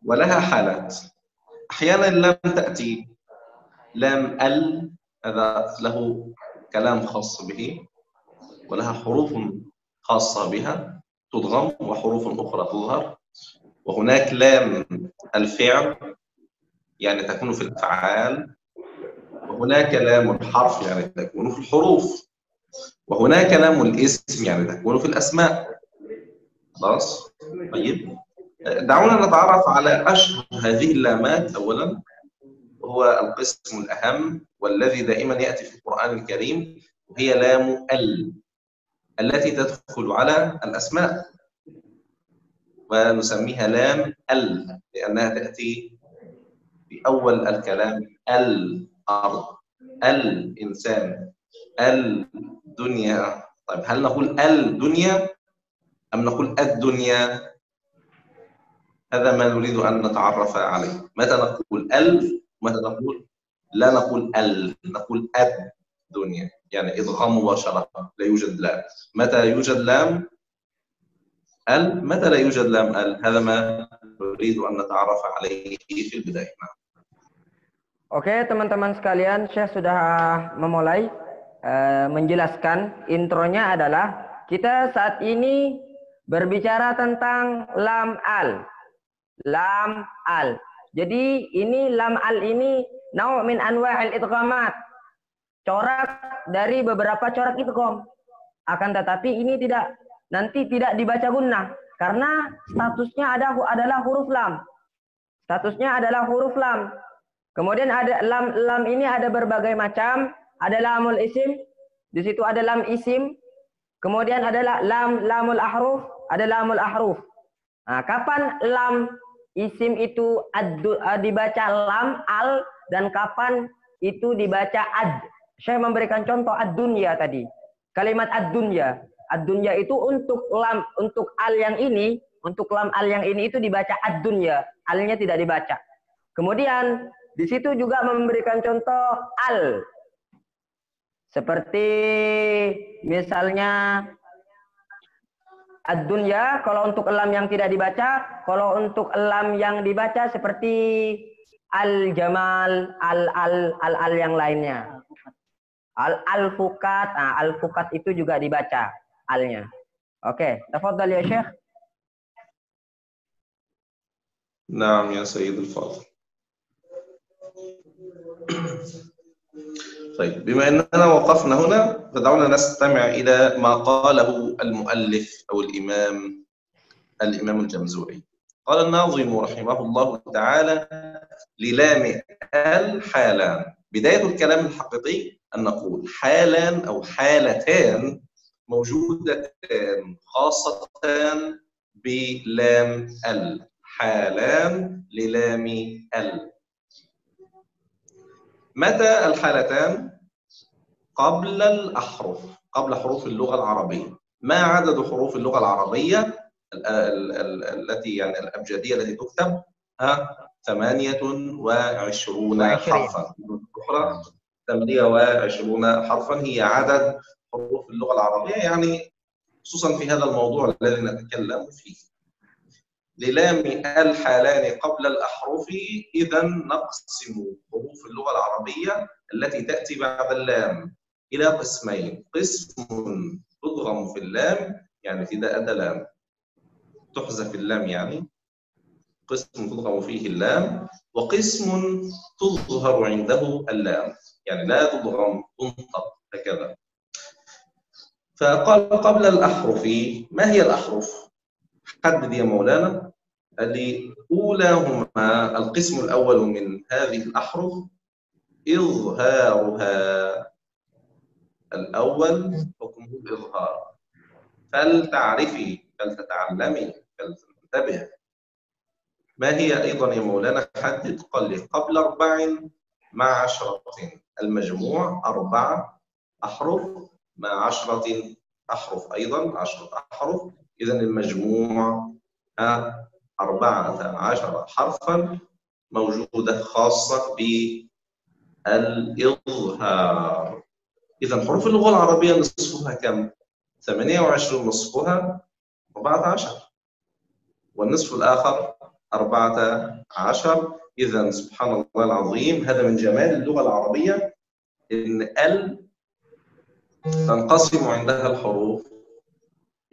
C: ولها حالات. أحيانا اللام تأتي لام ال هذا له كلام خاص به ولها حروف خاصة بها تضغم وحروف أخرى تظهر. وهناك لام الفعل يعني تكون في الأفعال، وهناك لام الحرف يعني تكون في الحروف، وهناك لام الاسم يعني تكون في الأسماء. خلاص؟ طيب دعونا نتعرف على أشهر هذه اللامات أولا، وهو القسم الأهم والذي دائما يأتي في القرآن الكريم، وهي لام ال التي تدخل على الأسماء، ونسميها لام ال لأنها تأتي في أول الكلام. الأرض، الإنسان، الدنيا. طيب هل نقول الدنيا أم نقول الدنيا؟ هذا ما نريد أن نتعرف عليه. متى نقول ومتى نقول لا نقول نقول الدنيا، يعني إدغام مباشرة لا يوجد لام. متى يوجد لام متى لا يوجد لام هذا ما نريد أن نتعرف عليه في البداية.
B: Oke, teman-teman sekalian, Syekh sudah memulai menjelaskan. Intronya adalah kita saat ini berbicara tentang lam al. Lam al. Jadi ini lam al ini nau' min anwa'il idghamat. Corak dari beberapa corak idgham. Akan tetapi ini nanti tidak dibaca gunnah karena statusnya adalah huruf lam. Statusnya adalah huruf lam. Kemudian ada lam ini ada berbagai macam, ada lamul isim, di situ ada lam isim, kemudian ada lamul ahruf, ada lamul ahruf. Nah, kapan lam isim itu dibaca lam al dan kapan itu dibaca ad? Saya memberikan contoh ad-dunya tadi. Kalimat ad-dunya. Ad-dunya itu untuk al yang ini, untuk lam al yang ini itu dibaca ad-dunya, alnya tidak dibaca. Kemudian di situ juga memberikan contoh al. Seperti misalnya ad-dunya kalau untuk lam yang tidak dibaca, kalau untuk lam yang dibaca seperti al-jamal, al yang lainnya. Al-fukat, al-fukat itu juga dibaca alnya. Oke, tafadhal ya Syekh.
C: Naam ya Sayyidul Fadil. طيب بما أننا وقفنا هنا فدعونا نستمع إلى ما قاله المؤلف أو الإمام الجمزوري. قال الناظم رحمه الله تعالى: للام الحالان. بداية الكلام الحقيقي أن نقول حالان أو حالتان موجودتان خاصتان بلام حالان للام متى الحالتان؟ قبل الأحرف، قبل حروف اللغة العربية. ما عدد حروف اللغة العربية التي يعني الأبجدية التي تكتب؟ 28 حرفا. أخرى 28 حرفا هي عدد حروف اللغة العربية، يعني خصوصا في هذا الموضوع الذي نتكلم فيه. للام الحالان قبل الأحرف، إذا نقسم حروف اللغة العربية التي تأتي بعد اللام إلى قسمين: قسم تضغم في اللام يعني في أدى لام تحذف اللام، يعني قسم تضغم فيه اللام، وقسم تظهر عنده اللام يعني لا تضغم تنطق هكذا. فقال قبل الأحرف. ما هي الأحرف؟ حدد يا مولانا. أولاهما القسم الأول من هذه الأحرف إظهارها. الأول حكمه الإظهار. فلتعرفي، فلتتعلمي، فلتنتبه. ما هي أيضا يا مولانا؟ حدد. قال لي قبل 4 مع 10. المجموع 4 أحرف مع 10 أحرف، أيضا 10 أحرف. إذن المجموع 14 حرفا موجودة خاصة بالإظهار. إذن حروف اللغة العربية نصفها كم؟ 28 نصفها 14، والنصف الآخر 14. إذن سبحان الله العظيم، هذا من جمال اللغة العربية إن ال تنقسم عندها الحروف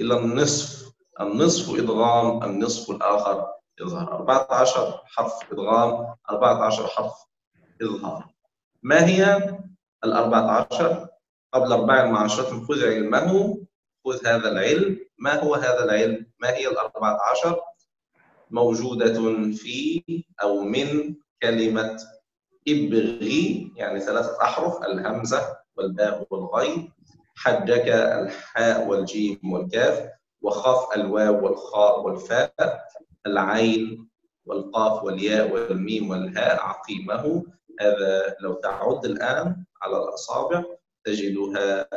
C: إلى النصف، النصف إدغام، النصف الآخر إظهار. 14 حرف إدغام، 14 حرف إظهار. ما هي ال 14؟ قبل 14 خذ علمه، خذ هذا العلم. ما هو هذا العلم؟ ما هي ال 14؟ موجودة في أو من كلمة ابغي، يعني 3 أحرف، الهمزة والباء والغين، حجك الحاء والجيم والكاف، وخاف الواو والخاء والفاء، العين والقاف والياء والميم والهاء عقيمه. هذا لو تعد الآن على الأصابع تجدها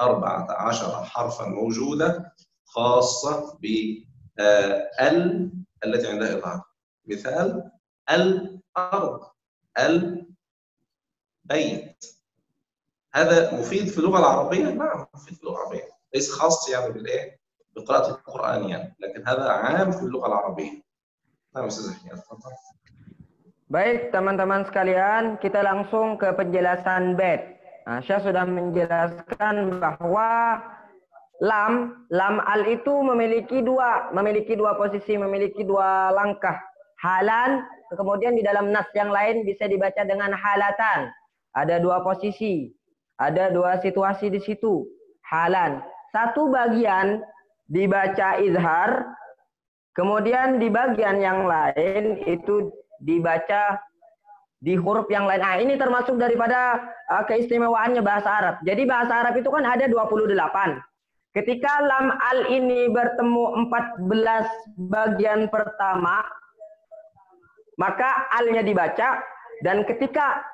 C: 14 حرفا موجودة خاصة بال التي عندها إظهار. مثال: الأرض، البيت. هذا مفيد في اللغة العربية؟ نعم مفيد في اللغة العربية، ليس خاص يعني بالإيه؟ بقراءة القرآن يعني، لكن هذا عام في اللغة العربية. نعم أستاذ أحمد، تفضل.
B: Baik teman-teman sekalian, kita langsung ke penjelasan bait. Nah, saya sudah menjelaskan bahwa lam al itu memiliki dua posisi, memiliki 2 langkah. Halan, kemudian di dalam nas yang lain bisa dibaca dengan halatan. Ada 2 posisi, ada 2 situasi di situ. Halan, satu bagian dibaca izhar, kemudian di bagian yang lain itu dibaca di huruf yang lain. Nah, ini termasuk daripada keistimewaannya bahasa Arab. Jadi bahasa Arab itu kan ada 28. Ketika lam al ini bertemu 14 bagian pertama, maka alnya dibaca, dan ketika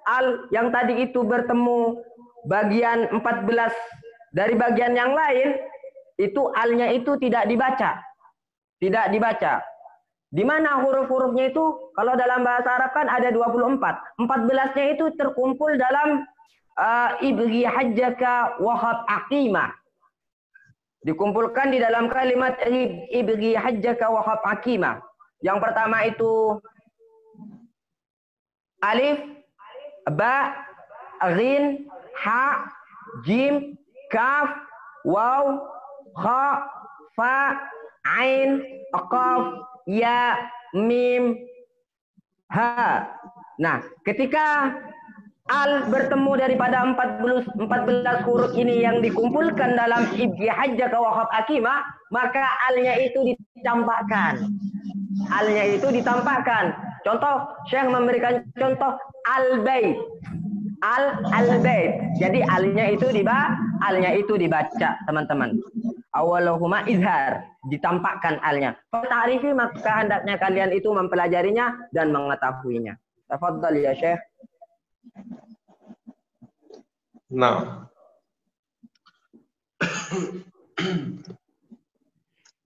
B: al yang tadi itu bertemu bagian 14 dari bagian yang lain, itu alnya itu tidak dibaca. Tidak dibaca. Di mana huruf-hurufnya itu? Kalau dalam bahasa Arab kan ada 24. 14-nya itu terkumpul dalam ibghi hajjaka wahab aqima. Dikumpulkan di dalam kalimat ibghi hajjaka wahab aqima. Yang pertama itu alif, ba, ghin, ha, jim, kaf, waw, kha, fa, ain, qaf, ya, mim, ha. Nah, ketika al bertemu daripada 14 huruf ini yang dikumpulkan dalam ibghi hajjaka wahab aqima, maka alnya itu ditampakkan. Alnya itu ditampakkan. Contoh, Syekh memberikan contoh al-bait. Al-bait. Jadi alnya itu dibaca, teman-teman. Awwaluhuma izhar, ditampakkan alnya. Ta'rifi, maka hendaknya kalian itu mempelajarinya dan mengetahuinya. Tafadhal ya Syekh.
C: نعم.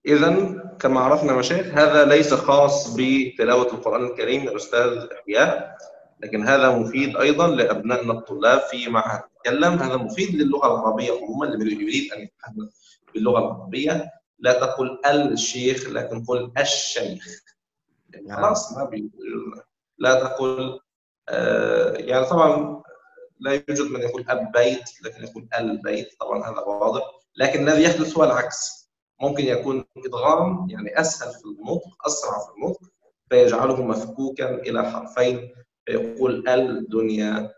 C: إذن كما عرفنا مشايخ، هذا ليس خاص بتلاوة القرآن الكريم يا أستاذ إحياء، لكن هذا مفيد أيضا لأبنائنا الطلاب في معهد تكلم. هذا مفيد للغة العربية عموما، اللي يريد أن يتحدث باللغة العربية لا تقل الشيخ لكن قل الشيخ. خلاص، ما لا تقل يعني طبعا لا يوجد من يقول البيت لكن يقول البيت، طبعا هذا واضح. لكن الذي يحدث هو العكس، ممكن يكون إدغام يعني أسهل في النطق، أسرع في النطق، فيجعله مفكوكا إلى حرفين، فيقول الدنيا،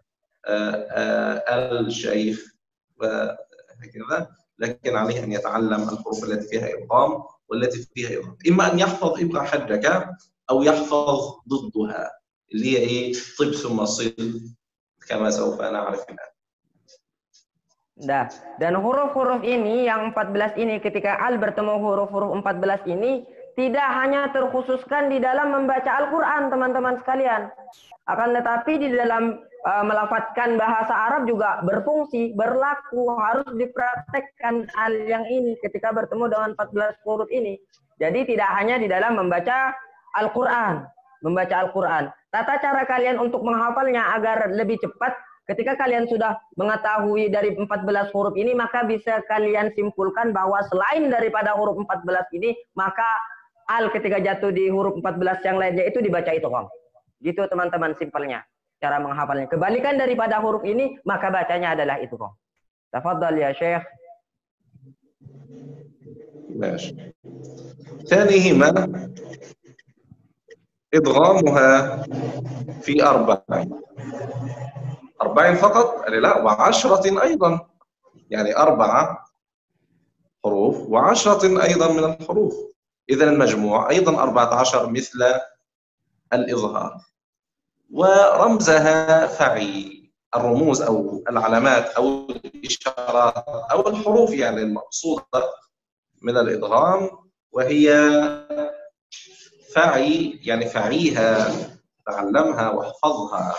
C: الشيخ وهكذا. لكن عليه أن يتعلم الحروف التي فيها إدغام والتي فيها إدغام، إما أن يحفظ ابغى حجك أو يحفظ ضدها اللي هي إيه؟ طب ثم صل كما سوف نعرف الآن.
B: Nah, dan huruf-huruf ini yang 14 ini, ketika al bertemu huruf-huruf 14 ini tidak hanya terkhususkan di dalam membaca Al-Qur'an, teman-teman sekalian. Akan tetapi di dalam melafadzkan bahasa Arab juga berfungsi, berlaku, harus dipraktekkan al yang ini ketika bertemu dengan 14 huruf ini. Jadi tidak hanya di dalam membaca Al-Qur'an, Tata cara kalian untuk menghafalnya agar lebih cepat, ketika kalian sudah mengetahui dari 14 huruf ini, maka bisa kalian simpulkan bahwa selain daripada huruf 14 ini, maka al ketika jatuh di huruf 14 yang lainnya itu dibaca idgham. Gitu teman-teman simpelnya. cara menghafalnya. Kebalikan daripada huruf ini, maka bacanya adalah idgham. Tafadhal ya Syekh.
C: ماشي. ثانيهما إدغامها في 4 فقط؟ لا، و10 أيضا، يعني 4 حروف و10 أيضا من الحروف، إذا المجموع أيضا 14 مثل الإظهار. ورمزها فعي، الرموز أو العلامات أو الإشارات أو الحروف يعني المقصودة من الإدغام، وهي فعي يعني فعيها، تعلمها واحفظها،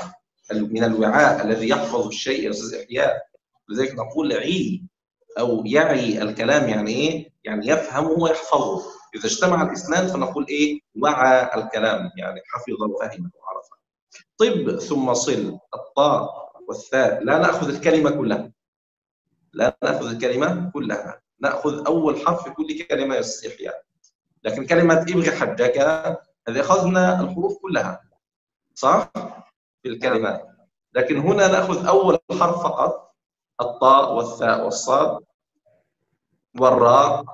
C: من الوعاء الذي يحفظ الشيء يا أستاذ إحياء. لذلك نقول عي أو يعي الكلام، يعني إيه؟ يعني يفهمه ويحفظه. إذا اجتمع الاثنان فنقول إيه؟ وعى الكلام، يعني حفظ وفهم وعرف. طب ثم صل، الطاء والثاء، لا نأخذ الكلمة كلها، لا نأخذ الكلمة كلها، نأخذ أول حرف في كل كلمة يا أستاذ إحياء. لكن كلمة ابغي حجك هذه أخذنا الحروف كلها صح في الكلمات، لكن هنا نأخذ أول حرف فقط، الطاء والثاء والصاد والراء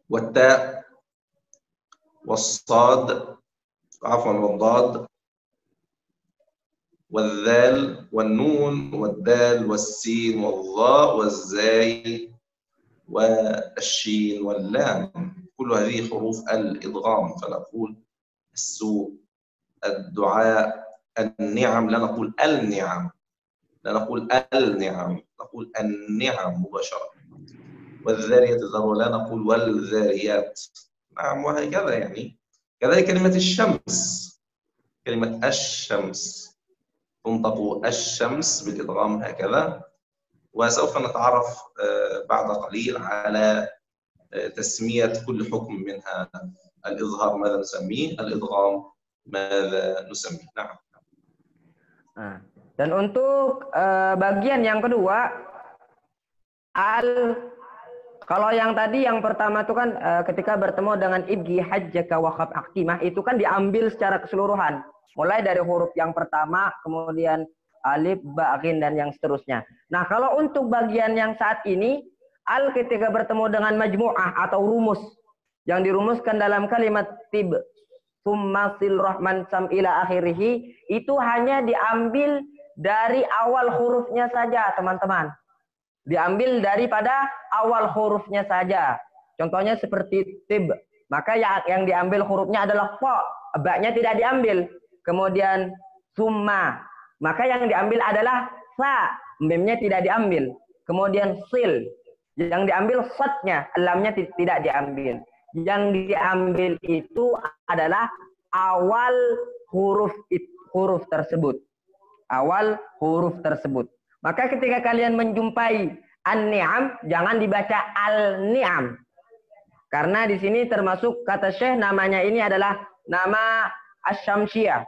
C: والتاء والصاد، عفوا والضاد والذال والنون والدال والسين والظاء والزاي والشين واللام، كل هذه حروف الإدغام. فنقول السوء، الدعاء، النعم، لا نقول النعم، لا نقول النعم، نقول النعم مباشرة. والذاريات ذروا، لا نقول والذاريات. نعم، وهكذا يعني. كذلك كلمة الشمس، كلمة الشمس تنطق الشمس بالإدغام هكذا. وسوف نتعرف بعد قليل على تسمية كل حكم منها. الإظهار ماذا نسميه؟ الإدغام ماذا نسميه؟ نعم.
B: Dan untuk bagian yang kedua, kalau yang tadi yang pertama itu kan ketika bertemu dengan ibghi hajjaka wa khaf aqimah, itu kan diambil secara keseluruhan, mulai dari huruf yang pertama, kemudian alif, ba, ghin, dan yang seterusnya. Nah, kalau untuk bagian yang saat ini, ketika bertemu dengan majmu'ah atau rumus yang dirumuskan dalam kalimat tib, summa sil rahman sam ila akhirih, itu hanya diambil dari awal hurufnya saja, teman-teman. Diambil daripada awal hurufnya saja. Contohnya seperti tib, maka yang diambil hurufnya adalah fa, ba-nya tidak diambil. Kemudian summa, maka yang diambil adalah sa, mimnya tidak diambil. Kemudian sil, yang diambil sadnya, lamnya tidak diambil. Yang diambil itu adalah awal huruf tersebut. Awal huruf tersebut. Maka ketika kalian menjumpai an-ni'am, jangan dibaca al-ni'am. Karena di sini termasuk kata Syekh, namanya ini adalah nama asy-syamsiyah.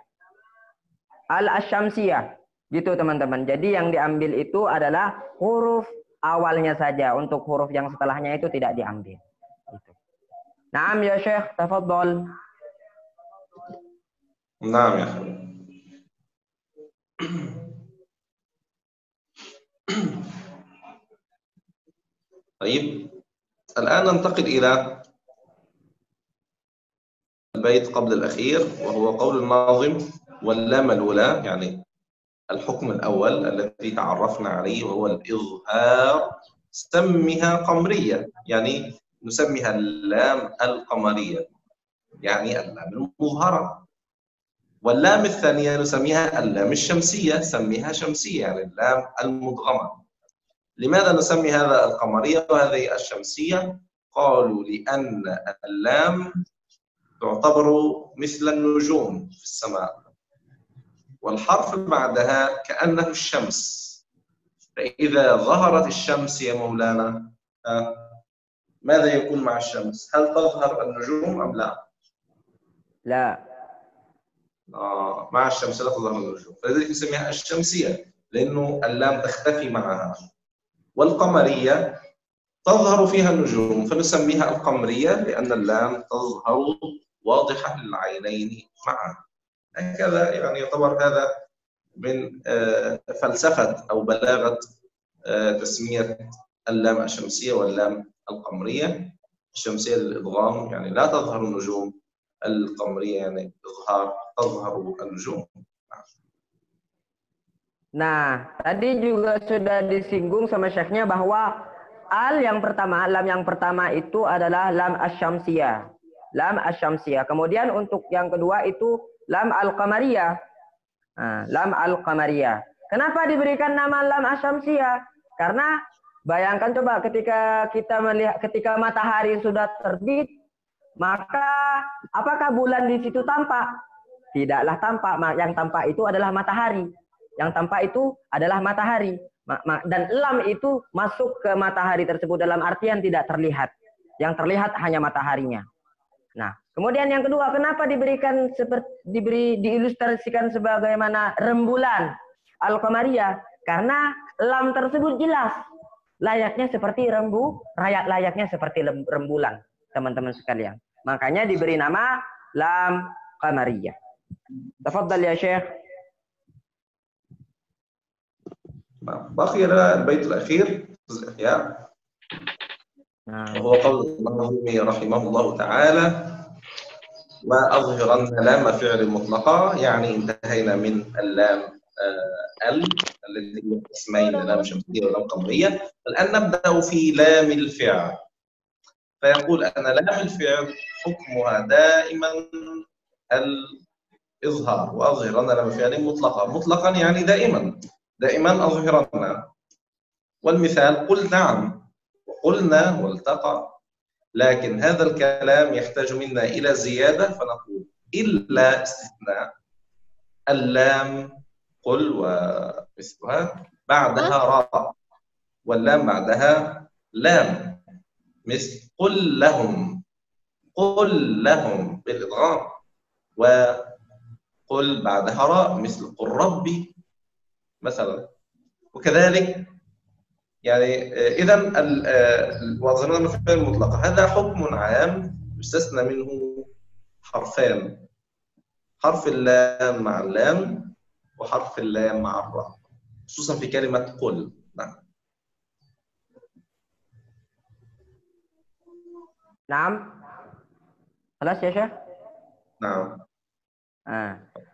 B: Al-asy-syamsiyah. Gitu teman-teman. Jadi yang diambil itu adalah huruf awalnya saja. Untuk huruf yang setelahnya itu tidak diambil. Gitu. Naam ya Syekh, tafadhol.
C: Naam ya. طيب الآن ننتقل إلى البيت قبل الأخير، وهو قول الناظم: واللام الأولى، يعني الحكم الأول الذي تعرفنا عليه وهو الإظهار، سمها قمرية، يعني نسميها اللام القمرية، يعني اللام المظهرة. واللام الثانية نسميها اللام الشمسية، سميها شمسية، يعني اللام المدغمة. لماذا نسمي هذا القمرية وهذه الشمسية؟ قالوا لأن اللام تعتبر مثل النجوم في السماء، والحرف بعدها كأنه الشمس، فإذا ظهرت الشمس يا مولانا ماذا يكون مع الشمس؟ هل تظهر النجوم أم لا؟
B: لا.
C: مع الشمس لا تظهر النجوم، فلذلك نسميها الشمسية لأنه اللام تختفي معها. والقمرية تظهر فيها النجوم فنسميها القمرية لأن اللام تظهر واضحة للعينين معا. هكذا يعني يعتبر هذا من فلسفة أو بلاغة تسمية اللام الشمسية واللام القمرية. الشمسية للإدغام يعني لا تظهر النجوم، القمرية يعني إظهار تظهر النجوم.
B: Nah, tadi juga sudah disinggung sama syekhnya bahwa lam yang pertama itu adalah lam asy-syamsiyah. Lam asy-syamsiyah. Kemudian untuk yang kedua itu lam al-qamariyah. Nah, lam al-qamariyah. Kenapa diberikan nama lam asy-syamsiyah? Karena bayangkan coba ketika kita melihat ketika matahari sudah terbit, maka apakah bulan di situ tampak? Tidaklah tampak. Yang tampak itu adalah matahari. Yang tampak itu adalah matahari. Dan lam itu masuk ke matahari tersebut dalam artian tidak terlihat. Yang terlihat hanya mataharinya. Nah, kemudian yang kedua, kenapa diilustrasikan sebagaimana rembulan al-qamariyah? Karena lam tersebut jelas layaknya seperti layaknya seperti rembulan, teman-teman sekalian. Makanya diberi nama lam qamariyah. Tafadhal ya Syekh.
C: بقي لنا البيت الأخير في الإحياء وهو قول الناظم رحمه الله تعالى: وأظهرن لام فعل مطلقة. يعني انتهينا من اللام التي هي اسمين لام شمسية ولام قمرية. الآن نبدأ في لام الفعل. فيقول أن لام الفعل حكمها دائما الإظهار. وأظهرن لام فعل مطلقا يعني دائما أظهرنا. والمثال: قل نعم وقلنا والتقى. لكن هذا الكلام يحتاج منا إلى زيادة، فنقول إلا استثناء اللام قل ومثلها بعدها راء، واللام بعدها لام، مثل قل لهم بالإدغام، وقل بعدها راء مثل قل ربي مثلا. وكذلك يعني إذا وأظهرنا من الفعل المطلقة هذا حكم عام يستثنى منه حرفان: حرف اللام مع اللام وحرف اللام مع الراء، خصوصا في كلمة قل.
B: نعم. خلاص ya Syekh?
C: Nah.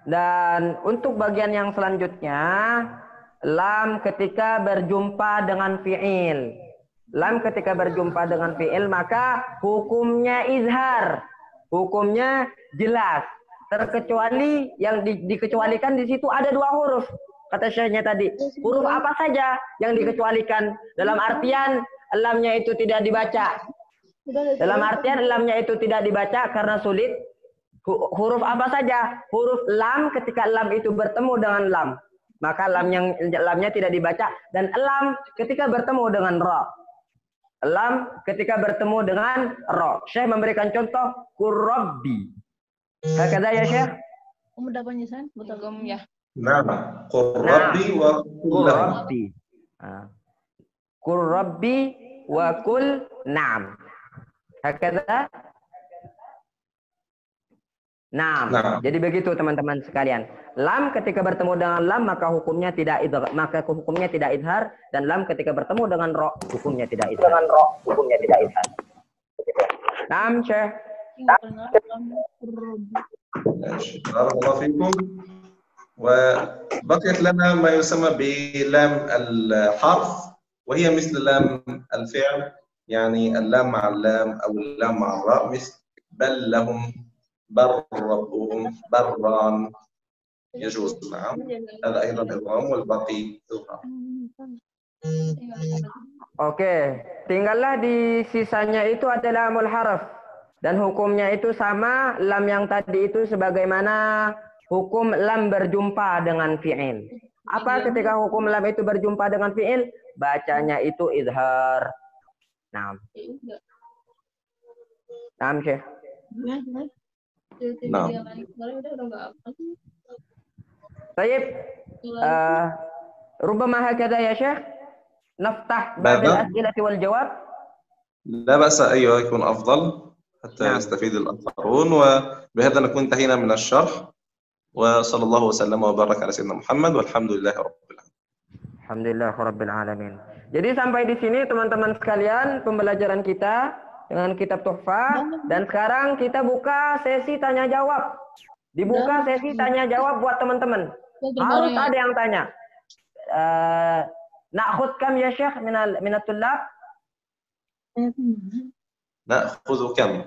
B: Dan untuk bagian yang selanjutnya, lam ketika berjumpa dengan fi'il. Lam ketika berjumpa dengan fi'il maka hukumnya izhar. Hukumnya jelas. Terkecuali yang dikecualikan di situ ada dua huruf. Kata syekhnya tadi. Huruf apa saja yang dikecualikan? Dalam artian lamnya itu tidak dibaca. Dalam artian lamnya itu tidak dibaca karena sulit. Huruf apa saja? Huruf lam ketika lam itu bertemu dengan lam. Maka lamnya tidak dibaca. Dan lam ketika bertemu dengan ra. Lam ketika bertemu dengan ra. Syekh memberikan contoh Qurrabbi. Hakada ya Syekh?
G: Udah penjelasan? Betul ya.
C: Nah, Qurrabbi wa
B: Qurrabbi. Qurrabbi wa kul na'am. Hakada? Nah, jadi begitu teman-teman sekalian. Lam ketika bertemu dengan lam maka hukumnya tidak izhar, dan lam ketika bertemu dengan ra hukumnya tidak izhar. Naam Syekh.
C: barakallahu fikum. وبقيت لنا ما يسمى بلام الحرف وهي مثل لام الفعل، يعني اللام مع اللام أو اللام مع الراء، مثل بل لهم بر ربهم بران يجوز. نعم هذا أيضا إضغام والباقي إضغام.
B: Oke, tinggallah di sisanya itu adalah lamul harf dan hukumnya itu sama lam yang tadi itu sebagaimana hukum lam berjumpa dengan fi'il. Apa ketika hukum lam itu berjumpa dengan fi'il? Bacanya itu izhar. Naam. Naam Syekh.
C: Naam.
B: Baik. ربما هكذا يا شيخ نفتح باب الأسئلة والجواب.
C: لا بأس، أيوه يكون أفضل حتى يستفيد الآخرون. وبهذا نكون انتهينا من الشرح. وصلى الله وسلم وبارك على سيدنا محمد والحمد لله رب العالمين.
B: Alhamdulillah rabbil alamin. Jadi sampai di sini teman-teman sekalian pembelajaran kita dengan kitab Tuhfah, dan sekarang kita buka sesi tanya jawab. Dibuka sesi tanya jawab buat teman-teman. Harus ada yang tanya. Na'khud kam ya Syekh minat tullab?
C: نأخذ كم؟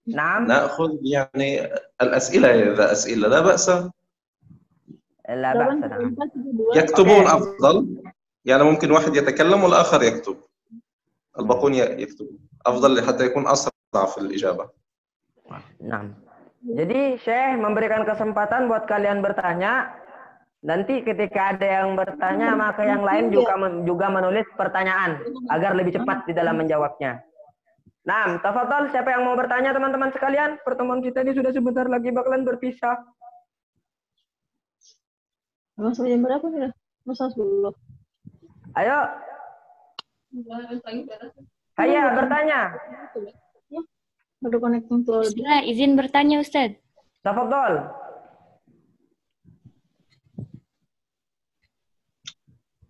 B: نعم.
C: نأخذ يعني الأسئلة، إذا أسئلة لا بأس.
B: لا بأس. نعم.
C: يكتبون أفضل، يعني ممكن واحد يتكلم والآخر يكتب، الباقون يكتبون أفضل حتى يكون أسرع في الإجابة.
B: Nah, jadi Syekh memberikan kesempatan buat kalian bertanya. Nanti ketika ada yang bertanya, maka yang lain juga menulis pertanyaan agar lebih cepat di dalam menjawabnya. Nah, tafadhol, siapa yang mau bertanya teman-teman sekalian? Pertemuan kita ini sudah sebentar lagi bakalan berpisah.
G: Masuk jam berapa nih? Masa 10.
B: Ayo. Hayya, bertanya.
G: Baru connecting to
J: Bismillah, izin bertanya Ustaz.
B: Tafadhol.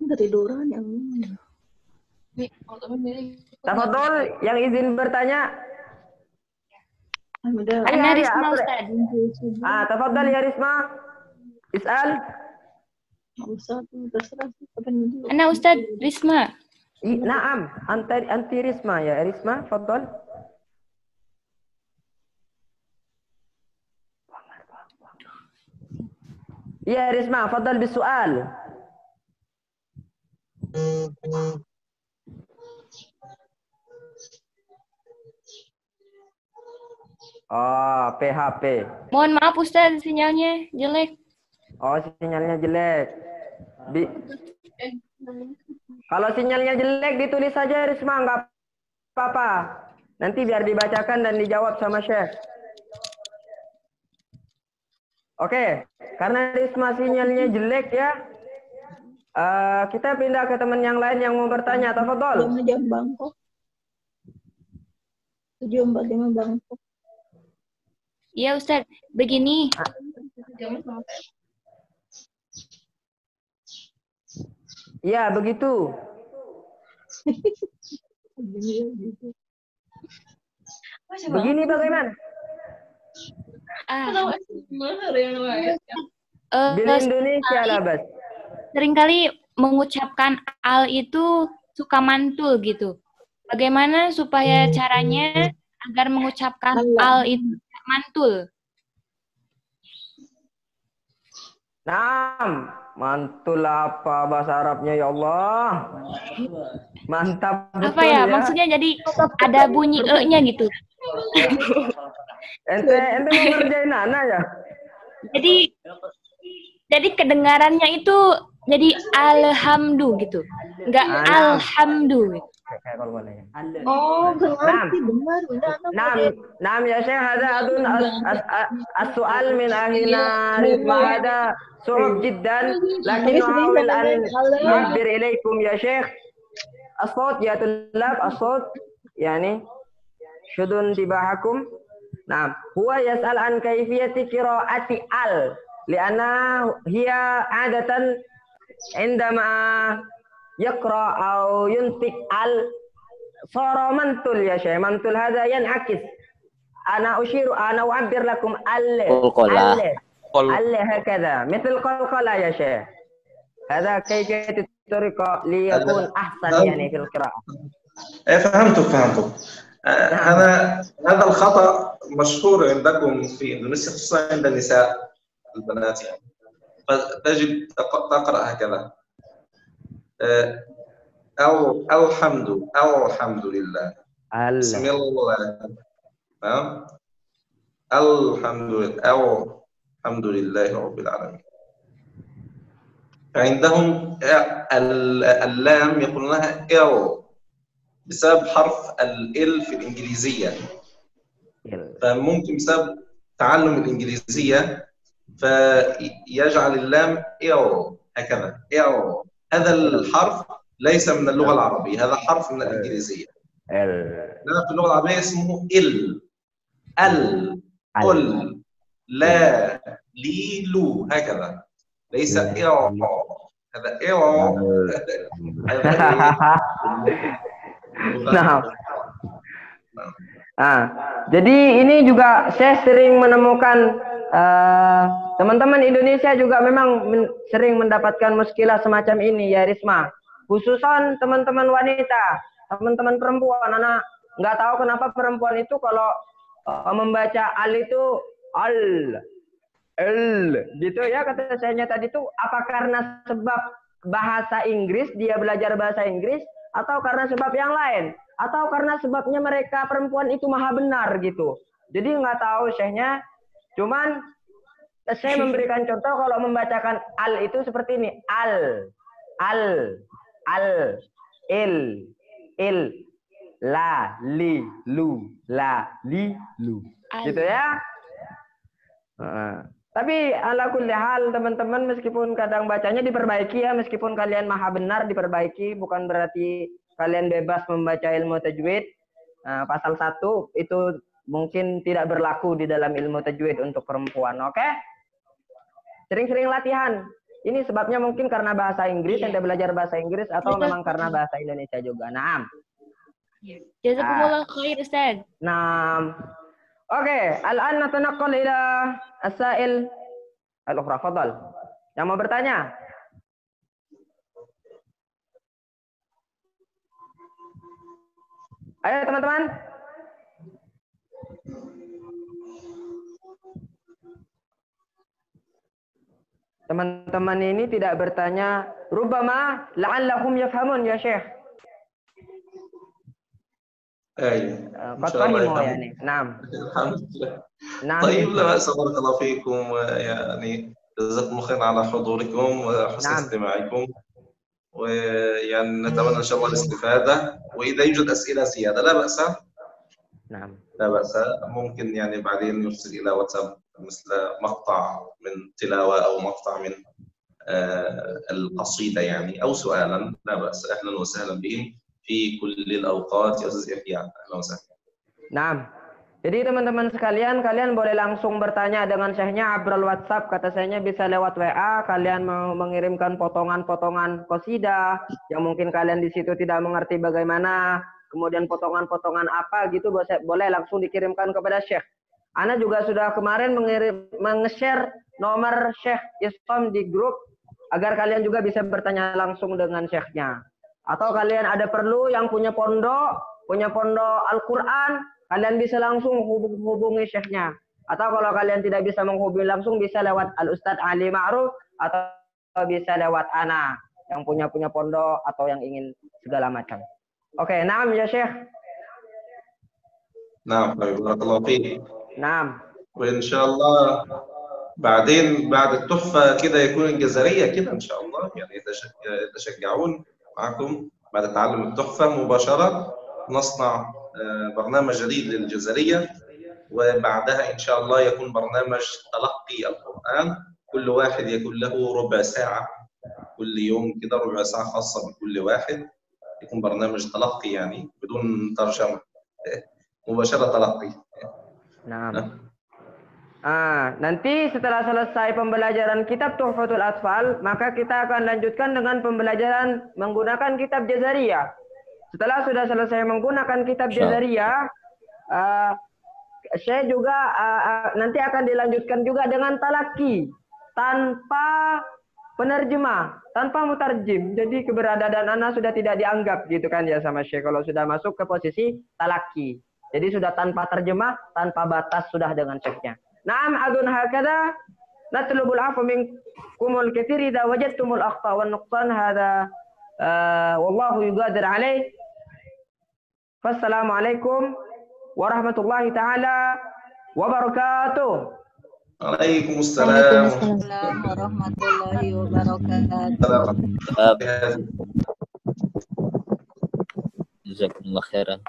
G: Ketiduran yang
B: Tafadhol, yang izin bertanya.
J: Ana Risma Ustaz.
B: Tafadhol ya Risma. Is'al.
J: Ana Ustaz Risma.
B: Naam, anti Risma ya Risma, tafadhol. Ya Risma, tafadhol bisual. PHP.
J: Mohon maaf Ustaz, sinyalnya jelek.
B: Oh, sinyalnya jelek. Kalau sinyalnya jelek ditulis saja Risma, nggak apa-apa. Nanti biar dibacakan dan dijawab sama Syekh. Oke, karena Risma sinyalnya jelek ya. Kita pindah ke teman yang lain yang mau bertanya. Tafadhol.
G: Jam Bangkok. 7.45 Bangkok.
J: Iya Ustaz, begini.
B: Iya, begitu. Begini bagaimana? Di Indonesia lah, Bas.
J: Seringkali mengucapkan al itu suka mantul gitu. Bagaimana supaya caranya agar mengucapkan al itu mantul?
B: Naam, mantul apa bahasa Arabnya ya Allah? Mantap betul
J: apa ya? Maksudnya jadi ada bunyi e-nya gitu.
B: ente mau ngerjain Nana ya?
J: Jadi kedengarannya itu jadi alhamdu gitu. Enggak alhamdu.
G: Oh, ngerti benar.
B: Naam ya Syekh, hada adun as-su'al min ahina Risma hada su'ub jiddan, lakin nuhawil an nu'abbir ilaykum ya Syekh. As-sawt ya tullab, as-sawt yani shudun tibahakum. Naam, huwa yas'al an kayfiyati qira'ati al, li'anna hiya 'adatan indama yaqra au yuntik al صار منتل يا شيخ. منتل هذا ينعكس. أنا أعبر لكم هكذا مثل قلقلة يا شيخ. هذا كيفية الطريقة ليكون أحسن يعني في القراءة.
C: فهمتك. هذا الخطأ مشهور عندكم في إندونيسيا، خصوصا عند النساء البنات يعني. فتجد تقرأ هكذا أو الحمد لله. بسم الله. الحمد لله رب العالمين. فعندهم اللام يقول لها ال بسبب حرف ال في الإنجليزية. فممكن بسبب تعلم الإنجليزية فيجعل اللام ال هكذا. هذا الحرف ليس من اللغة العربية، هذا حرف من الإنجليزية. في اللغة العربية اسمه ال، لا، ليلو هكذا، ليس إيرو، هذا إيرو.
B: Jadi ini juga saya sering menemukan teman-teman Indonesia juga memang sering mendapatkan muskilah semacam ini ya Risma. Khususan teman-teman wanita, teman-teman perempuan. Anak nggak tahu kenapa perempuan itu kalau membaca al itu al gitu ya kata saya tadi tuh, apa karena sebab bahasa Inggris, dia belajar bahasa Inggris, atau karena sebab yang lain, atau karena sebabnya mereka perempuan itu maha benar gitu. Jadi nggak tahu syekhnya, cuman saya memberikan contoh kalau membacakan al itu seperti ini, al, il, la, li, lu, la, li, lu, gitu ya. Tapi ala kulli hal teman-teman, meskipun kadang bacanya diperbaiki ya, meskipun kalian maha benar diperbaiki, bukan berarti kalian bebas membaca ilmu tajwid. Pasal 1 itu mungkin tidak berlaku di dalam ilmu tajwid untuk perempuan, oke? Sering-sering latihan. Ini sebabnya mungkin karena bahasa Inggris, Anda belajar bahasa Inggris, atau memang karena bahasa Indonesia juga. Naam.
J: Jazakumullah khair, Ustaz.
B: Naam. Oke, al-an natanaqqal ila as-sa'il al-ukhra. Fadhal. Yang mau bertanya? Ayo teman-teman. Teman-teman ini tidak bertanya, rubbama la'allahum yafhamun ya Syekh. قد فهموا يعني. نعم.
C: الحمد لله. طيب لا بأس، بارك الله فيكم، يعني جزاكم خير على حضوركم وحسن استماعكم، ويعني نتمنى إن شاء الله الاستفادة، وإذا يوجد أسئلة زيادة لا بأس.
B: نعم.
C: لا بأس، ممكن يعني بعدين نرسل إلى واتساب مثل مقطع من تلاوة أو مقطع من القصيدة يعني، أو سؤالا، لا بأس، أهلا وسهلا بهم في كل الأوقات يا أستاذ يحيى. أهلا وسهلا.
B: Nah, jadi teman-teman sekalian, kalian boleh langsung bertanya dengan Syekhnya abrol WhatsApp. Kata sayanya bisa lewat WA. Kalian mau mengirimkan potongan-potongan qasidah yang mungkin kalian di situ tidak mengerti bagaimana, kemudian potongan-potongan apa gitu, boleh langsung dikirimkan kepada Syekh. Ana juga sudah kemarin meng-share nomor Syekh Islam di grup agar kalian juga bisa bertanya langsung dengan Syekhnya. Atau kalian ada perlu yang punya pondok Al-Quran, kalian bisa langsung hubungi Syekhnya. Atau kalau kalian tidak bisa menghubungi langsung, bisa lewat Al-Ustadz Ali Ma'ruf, atau bisa lewat Ana yang punya pondok atau yang ingin segala macam. Oke, naam ya Syekh.
C: Naam, barakallahu fiik.
B: Naam.
C: وإن شاء الله بعدين بعد التحفة كده يكون الجزرية كده إن شاء الله، يعني يتشجعون معكم بعد تعلم التحفة مباشرة نصنع برنامج جديد للجزرية، وبعدها إن شاء الله يكون برنامج تلقي القرآن، كل واحد يكون له ربع ساعة كل يوم كده، ربع ساعة خاصة بكل واحد، يكون برنامج تلقي يعني بدون ترجمة، مباشرة تلقي.
B: Nah. Nanti setelah selesai pembelajaran kitab Tuhfatul Atfal, maka kita akan lanjutkan dengan pembelajaran menggunakan kitab Jazariyah. Setelah sudah selesai menggunakan kitab Jazariyah, saya juga nanti akan dilanjutkan juga dengan talaki tanpa penerjemah, tanpa mutarjim. Jadi keberadaan anak sudah tidak dianggap gitu kan ya sama Syekh kalau sudah masuk ke posisi talaki. Jadi sudah tanpa terjemah, tanpa batas sudah dengan Syekhnya. Naam adun hakada natlubul afwa minkumul katsir idza wajadtumul akhta wan nuqsan hada wallahu yuqadir alaih. Wassalamualaikum warahmatullahi taala wabarakatuh.
C: Waalaikumsalam
K: warahmatullahi wabarakatuh.
L: Jazakumullah khairan.